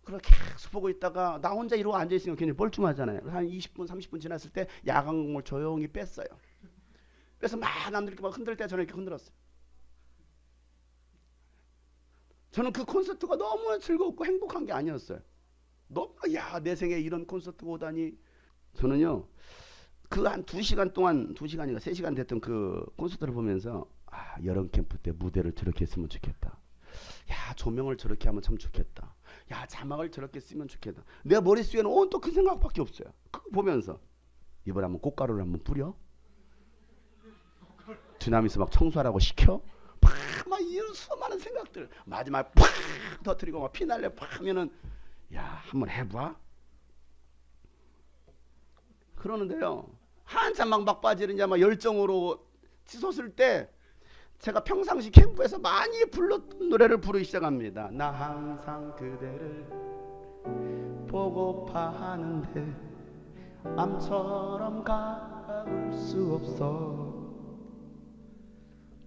그렇게 계속 보고 있다가 나 혼자 이러고 앉아있으면 괜히 뻘쭘하잖아요. 한 20분 30분 지났을 때 야광공을 조용히 뺐어요. 빼서 막 남들 이렇게 막 흔들 때 저는 이렇게 흔들었어요. 저는 그 콘서트가 너무 즐겁고 행복한 게 아니었어요. 너무 내 생에 이런 콘서트가 오다니. 저는요 그 한 2시간 동안 2시간인가 3시간 됐던 그 콘서트를 보면서 여름 캠프 때 무대를 저렇게 했으면 좋겠다. 조명을 저렇게 하면 참 좋겠다. 자막을 저렇게 쓰면 좋겠다. 내 머릿속에는 온통 그 생각밖에 없어요. 그거 보면서 이번에 한번 꽃가루를 한번 뿌려? 주남에서 막 청소하라고 시켜? 막 이런 수많은 생각들 마지막에 팍 터뜨리고 막 피날레 팍 하면은 한번 해봐? 그러는데요 한참 막 빠지는 막 열정으로 치솟을 때 제가 평상시 캠프에서 많이 불렀던 노래를 부르기 시작합니다. 나 항상 그대를 보고파 하는데 암처럼 가까울 수 없어.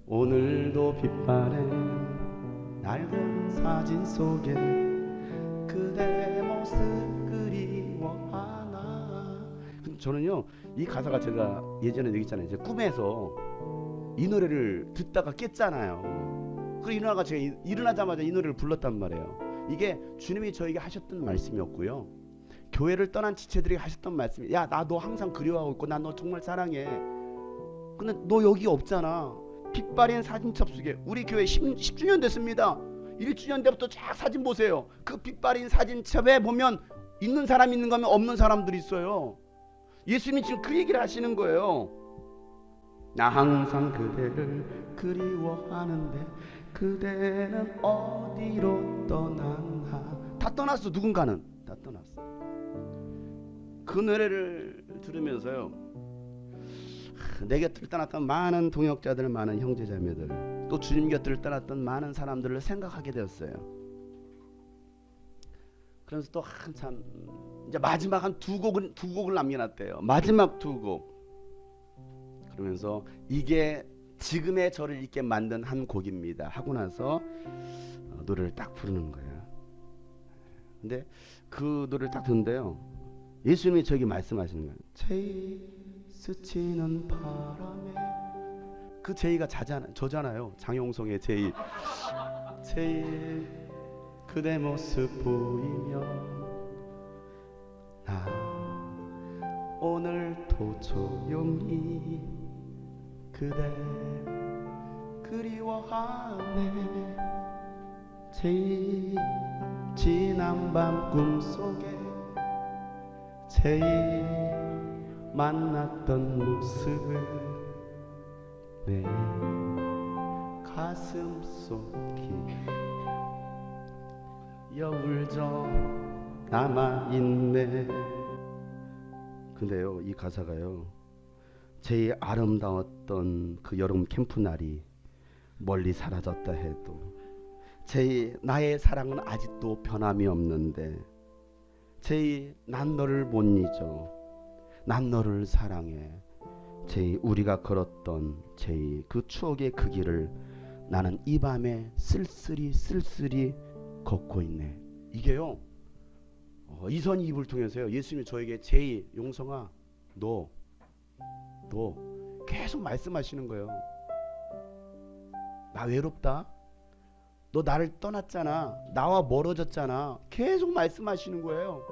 오늘도 빛바랜 낡은 사진 속에 그대 모습 그리워하나. 저는요 이 가사가 제가 예전에 얘기했잖아요. 제 꿈에서 이 노래를 듣다가 깼잖아요. 그리고 일어나가 제가 일어나자마자 이 노래를 불렀단 말이에요. 이게 주님이 저에게 하셨던 말씀이었고요. 교회를 떠난 지체들이 하셨던 말씀이 나 너 항상 그리워하고 있고 난 너 정말 사랑해. 근데 너 여기 없잖아. 빛바랜 사진첩 속에 우리 교회 10주년 됐습니다. 1주년 때부터 쫙 사진 보세요. 그 빛바랜 사진첩에 보면 있는 사람 있는 거면 없는 사람들이 있어요. 예수님이 지금 그 얘기를 하시는 거예요. 나 항상 그대를 그리워하는데 그대는 어디로 떠났나. 다 떠났어. 누군가는 다 떠났어. 그 노래를 들으면서요 내 곁을 떠났던 많은 동역자들, 많은 형제자매들, 또 주님 곁을 떠났던 많은 사람들을 생각하게 되었어요. 그래서 또 한참 이제 마지막 한 두 곡을 남겨놨대요. 마지막 2곡. 그러면서 이게 지금의 저를 있게 만든 한 곡입니다 하고 나서 노래를 딱 부르는 거예요. 근데 그 노래를 딱 듣는데요 예수님이 저에게 말씀하시는 거예요. 제이 스치는 바람에. 그 제이가 저잖아요. 장용성의 제이. 제이 그대 모습 보이며 나 오늘도 조용히 그대 그리워하네. 제이 지난 밤 꿈속에 제이 만났던 모습을 내 가슴 속이 여울져 남아있네. 근데요 이 가사가요 제일 아름다웠던 그 여름 캠프 날이 멀리 사라졌다 해도 나의 사랑은 아직도 변함이 없는데 난 너를 못 잊어. 난 너를 사랑해. 우리가 걸었던 그 추억의 그 길을 나는 이 밤에 쓸쓸히 걷고 있네. 이게요, 이선 이입을 통해서요, 예수님이 저에게 용성아, 너 계속 말씀하시는 거예요. 나 외롭다. 너 나를 떠났잖아. 나와 멀어졌잖아. 계속 말씀하시는 거예요.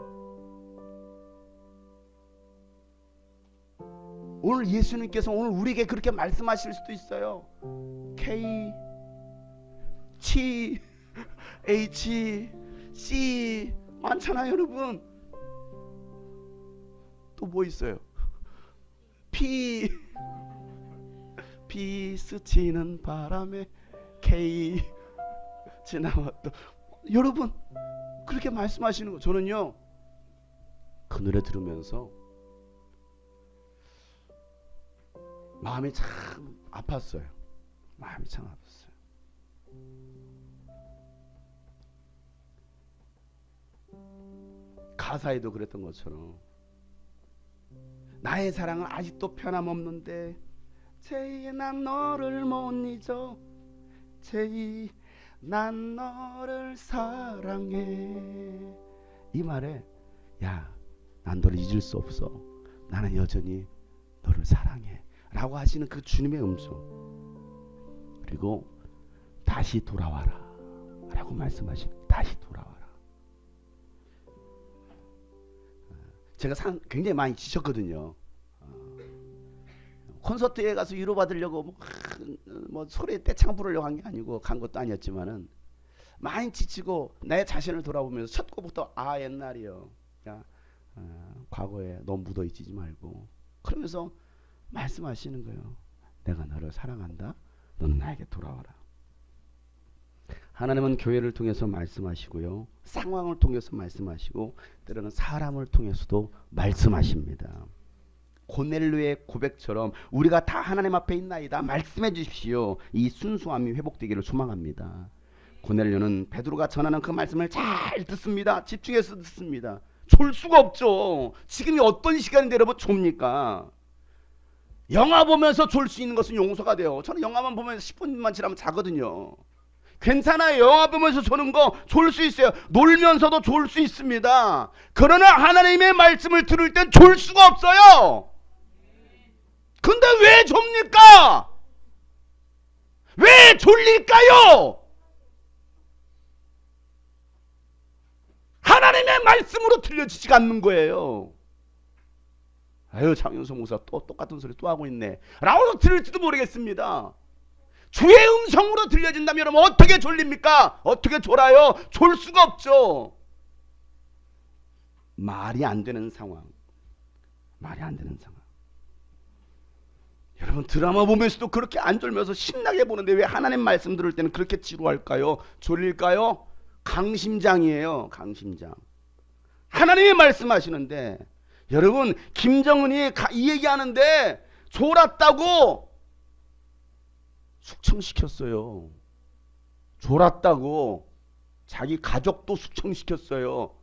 오늘 예수님께서 오늘 우리에게 그렇게 말씀하실 수도 있어요. K, T, H, C 많잖아요, 여러분. 또 뭐 있어요? P 스치는 바람에 K 지나왔다. 여러분 그렇게 말씀하시는 거. 저는요 그 노래 들으면서 마음이 참 아팠어요. 마음이 참 아팠어요. 가사에도 그랬던 것처럼 나의 사랑은 아직도 변함없는데 난 너를 못 잊어. 난 너를 사랑해. 이 말에 난 너를 잊을 수 없어. 나는 여전히 너를 사랑해 라고 하시는 그 주님의 음성, 그리고 다시 돌아와라 라고 말씀하시는, 다시 돌아와라. 제가 굉장히 많이 지쳤거든요. 콘서트에 가서 위로받으려고 뭐 소리에 떼창 부르려고 한 게 아니고 간 것도 아니었지만은 많이 지치고 내 자신을 돌아보면서 첫 곡부터 옛날이요. 과거에 너무 묻어있지 말고, 그러면서 말씀하시는 거예요. 내가 너를 사랑한다. 너는 나에게 돌아와라. 하나님은 교회를 통해서 말씀하시고요, 상황을 통해서 말씀하시고, 때로는 사람을 통해서도 말씀하십니다. 고넬료의 고백처럼 우리가 다 하나님 앞에 있나이다 말씀해 주십시오. 이 순수함이 회복되기를 소망합니다. 고넬료는 베드로가 전하는 그 말씀을 잘 듣습니다. 집중해서 듣습니다. 졸 수가 없죠. 지금이 어떤 시간인데 여러분 좁니까? 영화 보면서 졸 수 있는 것은 용서가 돼요. 저는 영화만 보면서 10분만 지나면 자거든요. 괜찮아요. 영화 보면서 조는 거 졸 수 있어요. 놀면서도 졸 수 있습니다. 그러나 하나님의 말씀을 들을 땐 졸 수가 없어요. 근데 왜 좁니까? 왜 졸릴까요? 하나님의 말씀으로 들려지지가 않는 거예요. 아유, 장윤석 목사 또 똑같은 소리 또 하고 있네 라고도 들을지도 모르겠습니다. 주의 음성으로 들려진다면 여러분 어떻게 졸립니까? 어떻게 졸아요? 졸 수가 없죠. 말이 안 되는 상황. 말이 안 되는 상황. 여러분 드라마 보면서도 그렇게 안 졸면서 신나게 보는데 왜 하나님 말씀 들을 때는 그렇게 지루할까요? 졸릴까요? 강심장이에요. 강심장. 하나님의 말씀하시는데, 여러분 김정은이 이 얘기하는데 졸았다고 숙청시켰어요. 졸았다고 자기 가족도 숙청시켰어요.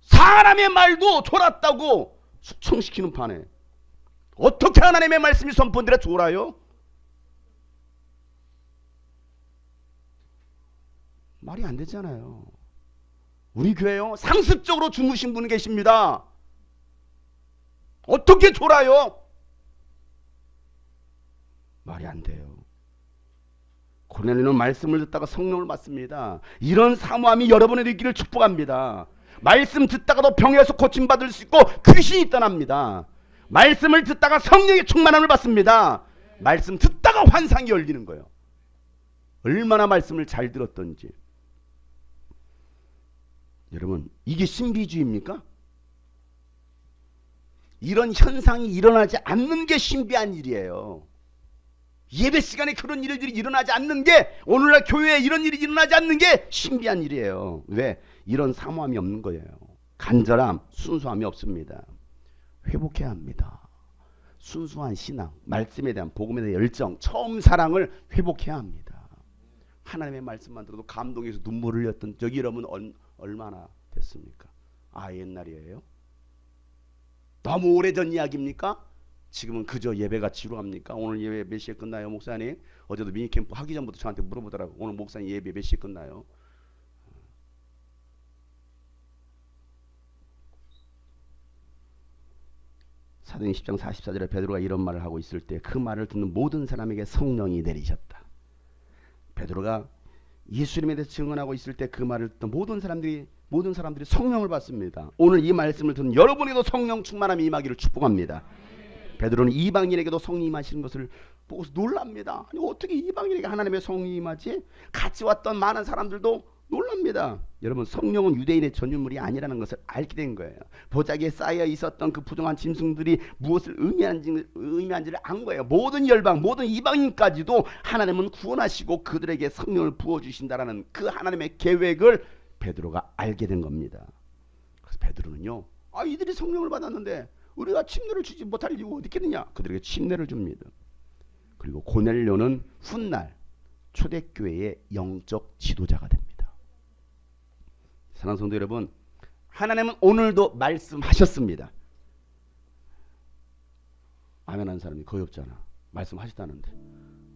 사람의 말도 졸았다고 숙청시키는 판에 어떻게 하나님의 말씀이 선포되라 졸아요? 말이 안 되잖아요. 우리 교회요 상습적으로 주무신 분 계십니다. 어떻게 졸아요? 말이 안 돼요. 고넬료는 말씀을 듣다가 성령을 받습니다. 이런 사모함이 여러분에게 있기를 축복합니다. 말씀 듣다가도 병에서 고침받을 수 있고 귀신이 떠납니다. 말씀을 듣다가 성령의 충만함을 받습니다. 말씀 듣다가 환상이 열리는 거예요. 얼마나 말씀을 잘 들었던지. 여러분 이게 신비주의입니까? 이런 현상이 일어나지 않는 게 신비한 일이에요. 예배 시간에 그런 일들이 일어나지 않는 게, 오늘날 교회에 이런 일이 일어나지 않는 게 신비한 일이에요. 왜? 이런 사모함이 없는 거예요. 간절함, 순수함이 없습니다. 회복해야 합니다. 순수한 신앙, 말씀에 대한 복음에 대한 열정, 처음 사랑을 회복해야 합니다. 하나님의 말씀만 들어도 감동해서 눈물을 흘렸던 적이 여러분 얼마나 됐습니까? 아, 옛날이에요? 너무 오래전 이야기입니까? 지금은 그저 예배가 지루합니까? 오늘 예배 몇 시에 끝나요, 목사님? 어제도 미니캠프 하기 전부터 저한테 물어보더라고. 오늘 목사님 예배 몇 시에 끝나요? 사도행 10장 44절에 베드로가 이런 말을 하고 있을 때 그 말을 듣는 모든 사람에게 성령이 내리셨다. 베드로가 예수님에 대해서 증언하고 있을 때 그 말을 듣던 모든 사람들이 성령을 받습니다. 오늘 이 말씀을 듣는 여러분에게도 성령 충만함이 임하기를 축복합니다. 베드로는 이방인에게도 성령이 임하시는 것을 보고서 놀랍니다. 아니, 어떻게 이방인에게 하나님의 성령이 임하지? 같이 왔던 많은 사람들도 놀랍니다. 여러분, 성령은 유대인의 전유물이 아니라는 것을 알게 된 거예요. 보자기에 쌓여 있었던 그 부정한 짐승들이 무엇을 의미한지를 안 거예요. 모든 열방, 모든 이방인까지도 하나님은 구원하시고 그들에게 성령을 부어주신다라는 그 하나님의 계획을 베드로가 알게 된 겁니다. 그래서 베드로는요, 이들이 성령을 받았는데 우리가 침례를 주지 못할 이유가 어디 있겠느냐? 그들에게 침례를 줍니다. 그리고 고넬료는 훗날 초대교회의 영적 지도자가 됩니다. 사랑하는 성도 여러분, 하나님은 오늘도 말씀하셨습니다. 아멘 하는 사람이 거의 없잖아. 말씀하셨다는데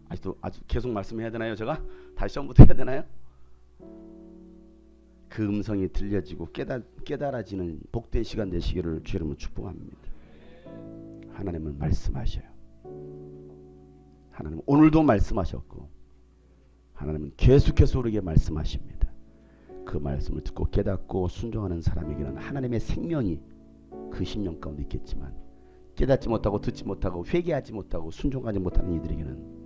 아직도 계속 말씀해야 되나요? 제가 다시 처음부터 해야 되나요? 그 음성이 들려지고 깨달아지는 복된 시간 되시기를 주의 이름으로 축복합니다. 하나님은 말씀하셔요. 하나님은 오늘도 말씀하셨고 하나님은 계속해서 우리에게 말씀하십니다. 그 말씀을 듣고 깨닫고 순종하는 사람에게는 하나님의 생명이 그 심령 가운데 있겠지만 깨닫지 못하고 듣지 못하고 회개하지 못하고 순종하지 못하는 이들에게는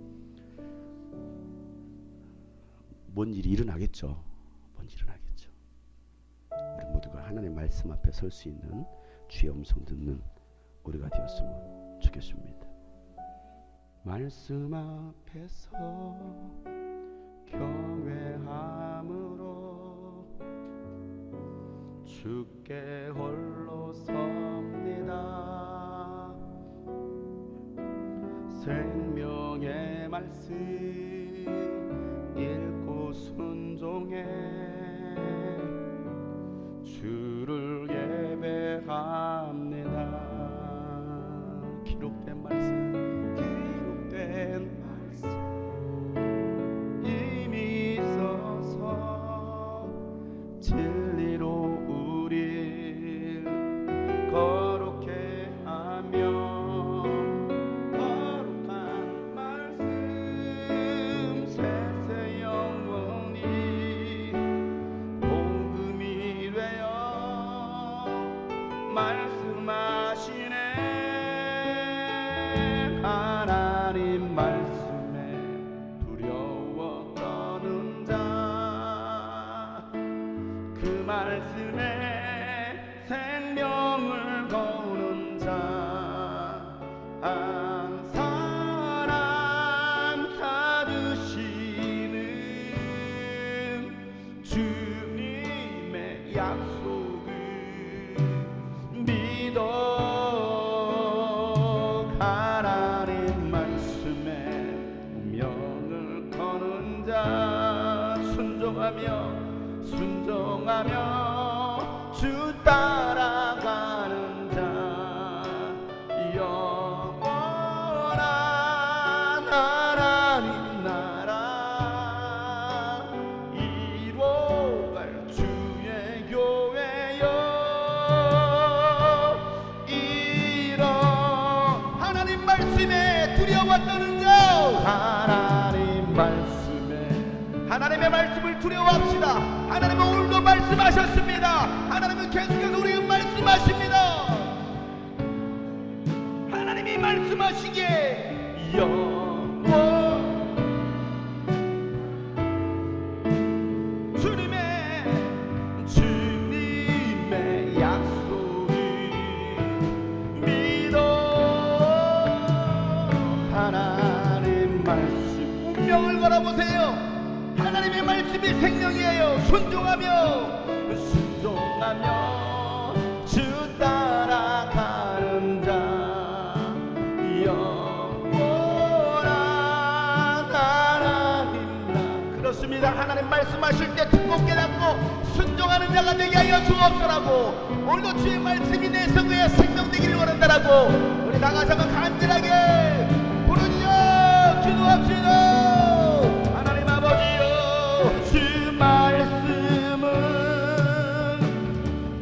뭔 일이 일어나겠죠. 우리 모두가 하나님의 말씀 앞에 설 수 있는 주의 음성 듣는 우리가 되었으면 좋겠습니다. 말씀 앞에서 경외함으로 주께 홀로 섭니다. 생명의 말씀 읽고 순종해 주를 예배합니다. 기록된 말씀 이미 있어서 진리로 우릴 거룩해 하며 거룩한 말씀 세세 영원히 복음이 되어 말씀하시네. 하나님 말씀에 두려워 떠는 자, 그 말씀에 생명을 거는 자, 한 사람 찾으시는 주님의 약속을 믿어. 하나님 말씀에 운명을 거는 자, 순종하며 주 따라가는 자, 영원한 하나님 나라 이루어갈 주의 교회여. 이런 하나님 말씀에 두려워 떠는 자, 하나님의 말씀을 두려워합시다. 하나님은 오늘도 말씀하셨습니다. 하나님은 계속해서 우리에게 말씀하십니다. 하나님이 말씀하시기에 주님의 약속을 믿어. 하나님 말씀 운명을 걸어보세요. 하나님의 말씀이 생명이에요. 순종하며 주 따라가는 자, 말씀하실 때 듣고 깨닫고 순종하는 자가 되게 하여 주옵소라고. 오늘도 주의 말씀이 내 성도의 생명 되기를 원한다라고 우리 나가서 간절하게 부르짖어 기도합시다. 하나님 아버지여, 주 말씀은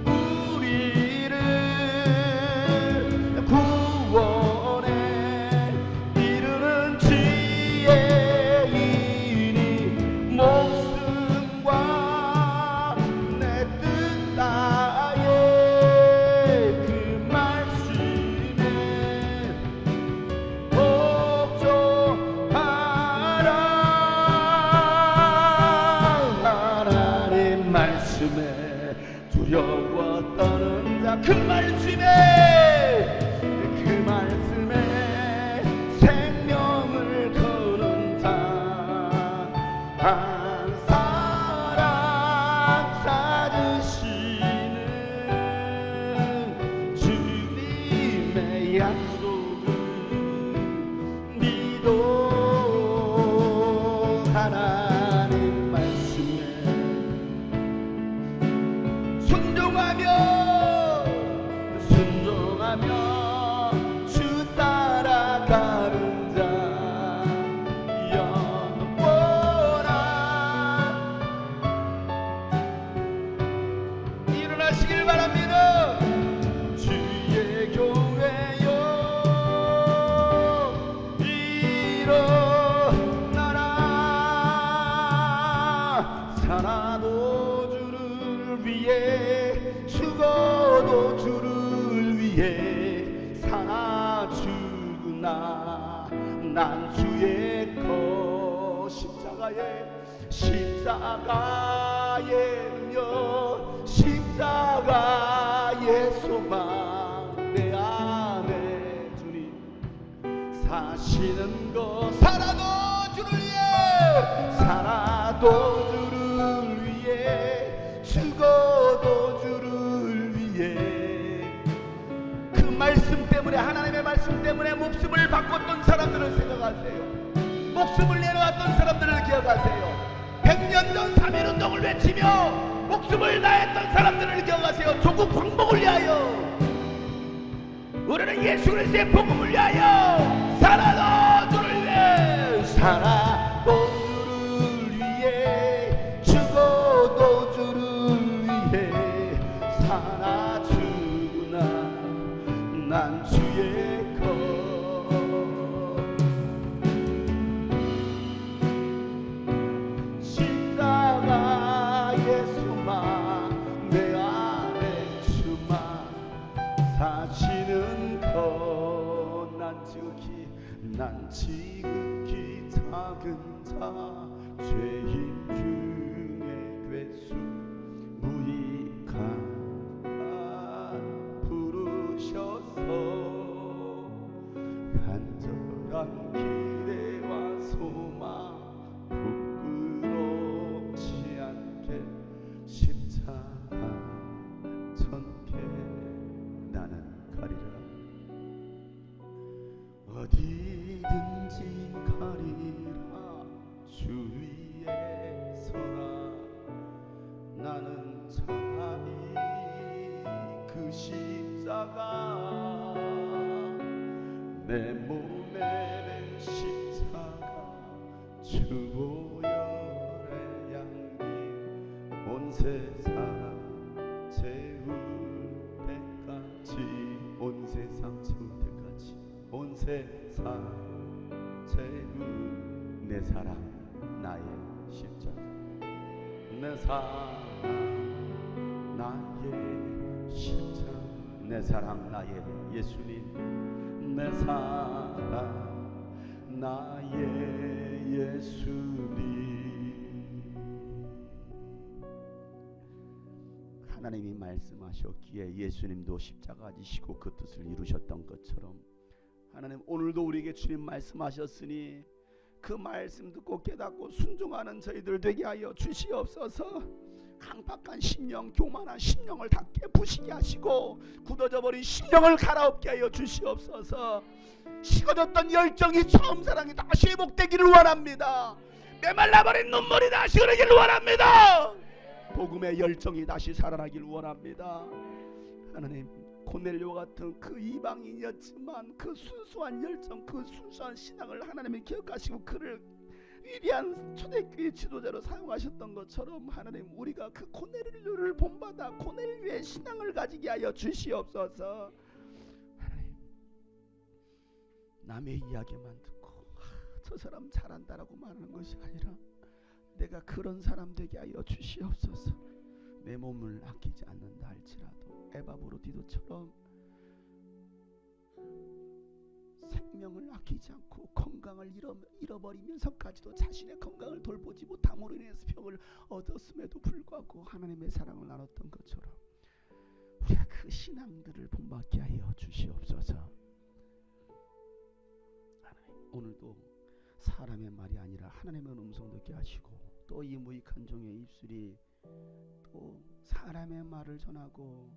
우리를 구원에 이르는 지혜이니 목숨과 내 뜻 다해 그 말씀에 복종하라. 하나님 말씀에 두려워 떠는 자, 그 말씀에 생명을 거는 자, 한 사랑 찾으시는 주님의 약속을 믿어. 하나님 말씀에 순종하며 주 따라가는 자 영원한 일어나시길 바랍니다. 주의 교회여 일어나라. 살아도 주를 위해 죽어도 주를 위해 살아 죽으나 난 주의 것. 십자가에는요 십자가의 소망 내 안에 주님 사시는 것. 살아도 주를 위해 죽어도 주를 위해. 그 말씀 때문에, 하나님의 말씀 때문에 목숨을 바꿨던 사람들을 생각하세요. 목숨을 내놓았던 사람들을 기억하세요. 100년 전 3.1운동을 외치며 목숨을 다했던 사람들을 기억하세요. 조국 광복을 위하여, 우리는 예수 그리스도의 복음을 위하여 살아도 주를 위해, 살아도 주를 위해 죽어도 주를 위해 살아 죽으나 난 주의 것. 십자가의 소망 내 안에 주만 사시는 것. 난 지극히 작은 자, 죄인 중에 괴수 무익한 부르셔서 간절한 기대와 소망 부끄럽지 않게 십자가 전개 나는 가리라. 어디든지 가리라. 주 위에 서라. 나는 차라리 그 십자가 내 몸에 낸 십자가 주 보혈의 향기 온 세상 채울 때까지, 온 세상 채울 때까지, 온 세상 채울 내 사랑 나의 십자가, 내 사랑 나의 십자가, 내 사랑 나의 예수님, 내 사랑 나의 예수님. 하나님이 말씀하셨기에 예수님도 십자가 지시고 그 뜻을 이루셨던 것처럼 하나님 오늘도 우리에게 주님 말씀하셨으니 그 말씀 듣고 깨닫고 순종하는 저희들 되게 하여 주시옵소서. 강팍한 심령, 교만한 심령을 다 깨부시게 하시고 굳어져 버린 심령을 갈아엎게 하여 주시옵소서. 식어졌던 열정이, 처음 사랑이 다시 회복되기를 원합니다. 메말라버린 눈물이 다시 흐르길 원합니다. 복음의 열정이 다시 살아나길 원합니다. 하나님, 고넬료와 같은 그 이방인이었지만 그 순수한 열정, 그 순수한 신앙을 하나님이 기억하시고 그를 위대한 초대교회 지도자로 사용하셨던 것처럼 하나님, 우리가 그 고넬료를 본받아 고넬료의 신앙을 가지게 하여 주시옵소서. 하나님, 남의 이야기만 듣고 저 사람 잘한다라고 말하는 것이 아니라 내가 그런 사람 되게 하여 주시옵소서. 내 몸을 아끼지 않는다 할지라도 에바브로디도처럼 생명을 아끼지 않고 건강을 잃어버리면서까지도 자신의 건강을 돌보지 못함으로 인해서 병을 얻었음에도 불구하고 하나님의 사랑을 나눴던 것처럼 우리가 그 신앙들을 본받게 하여 주시옵소서. 하나님, 오늘도 사람의 말이 아니라 하나님의 음성 듣게 하시고, 또 이 무익한 종의 입술이 또 사람의 말을 전하고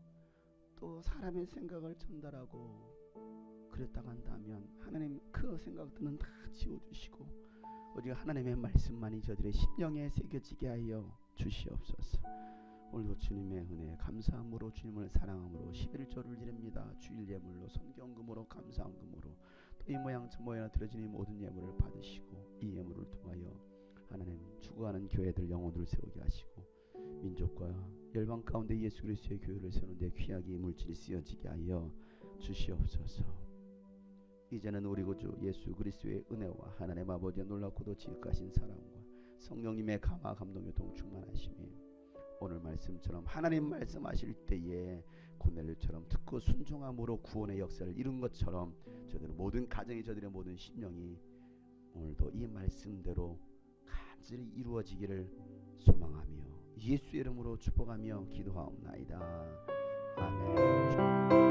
또 사람의 생각을 전달하고 그랬다고 한다면 하나님, 그 생각들은 다 지워주시고 오직 하나님의 말씀만이 저들의 심령에 새겨지게 하여 주시옵소서. 오늘도 주님의 은혜에 감사함으로, 주님을 사랑함으로 11조를 드립니다. 주일 예물로, 성경금으로, 감사함금으로 또 이 모양 저 모양 드려지는 모든 예물을 받으시고 이 예물을 통하여 하나님, 죽어가는 교회들 영혼을 세우게 하시고 민족과 열방 가운데 예수 그리스도의 교회를 세우는데 귀하게 물질이 쓰여지게 하여 주시옵소서. 이제는 우리 구주 예수 그리스도의 은혜와 하나님 아버지의 놀랍고도 지극하신 사랑과 성령님의 감화 감동 교통 충만하심이 오늘 말씀처럼 하나님 말씀하실 때에 고넬료처럼 듣고 순종함으로 구원의 역사를 이룬 것처럼 저들은 모든 가정이, 저들의 모든 심령이 오늘도 이 말씀대로 간절히 이루어지기를 소망하며 예수의 이름으로 축복하며 기도하옵나이다. 아멘.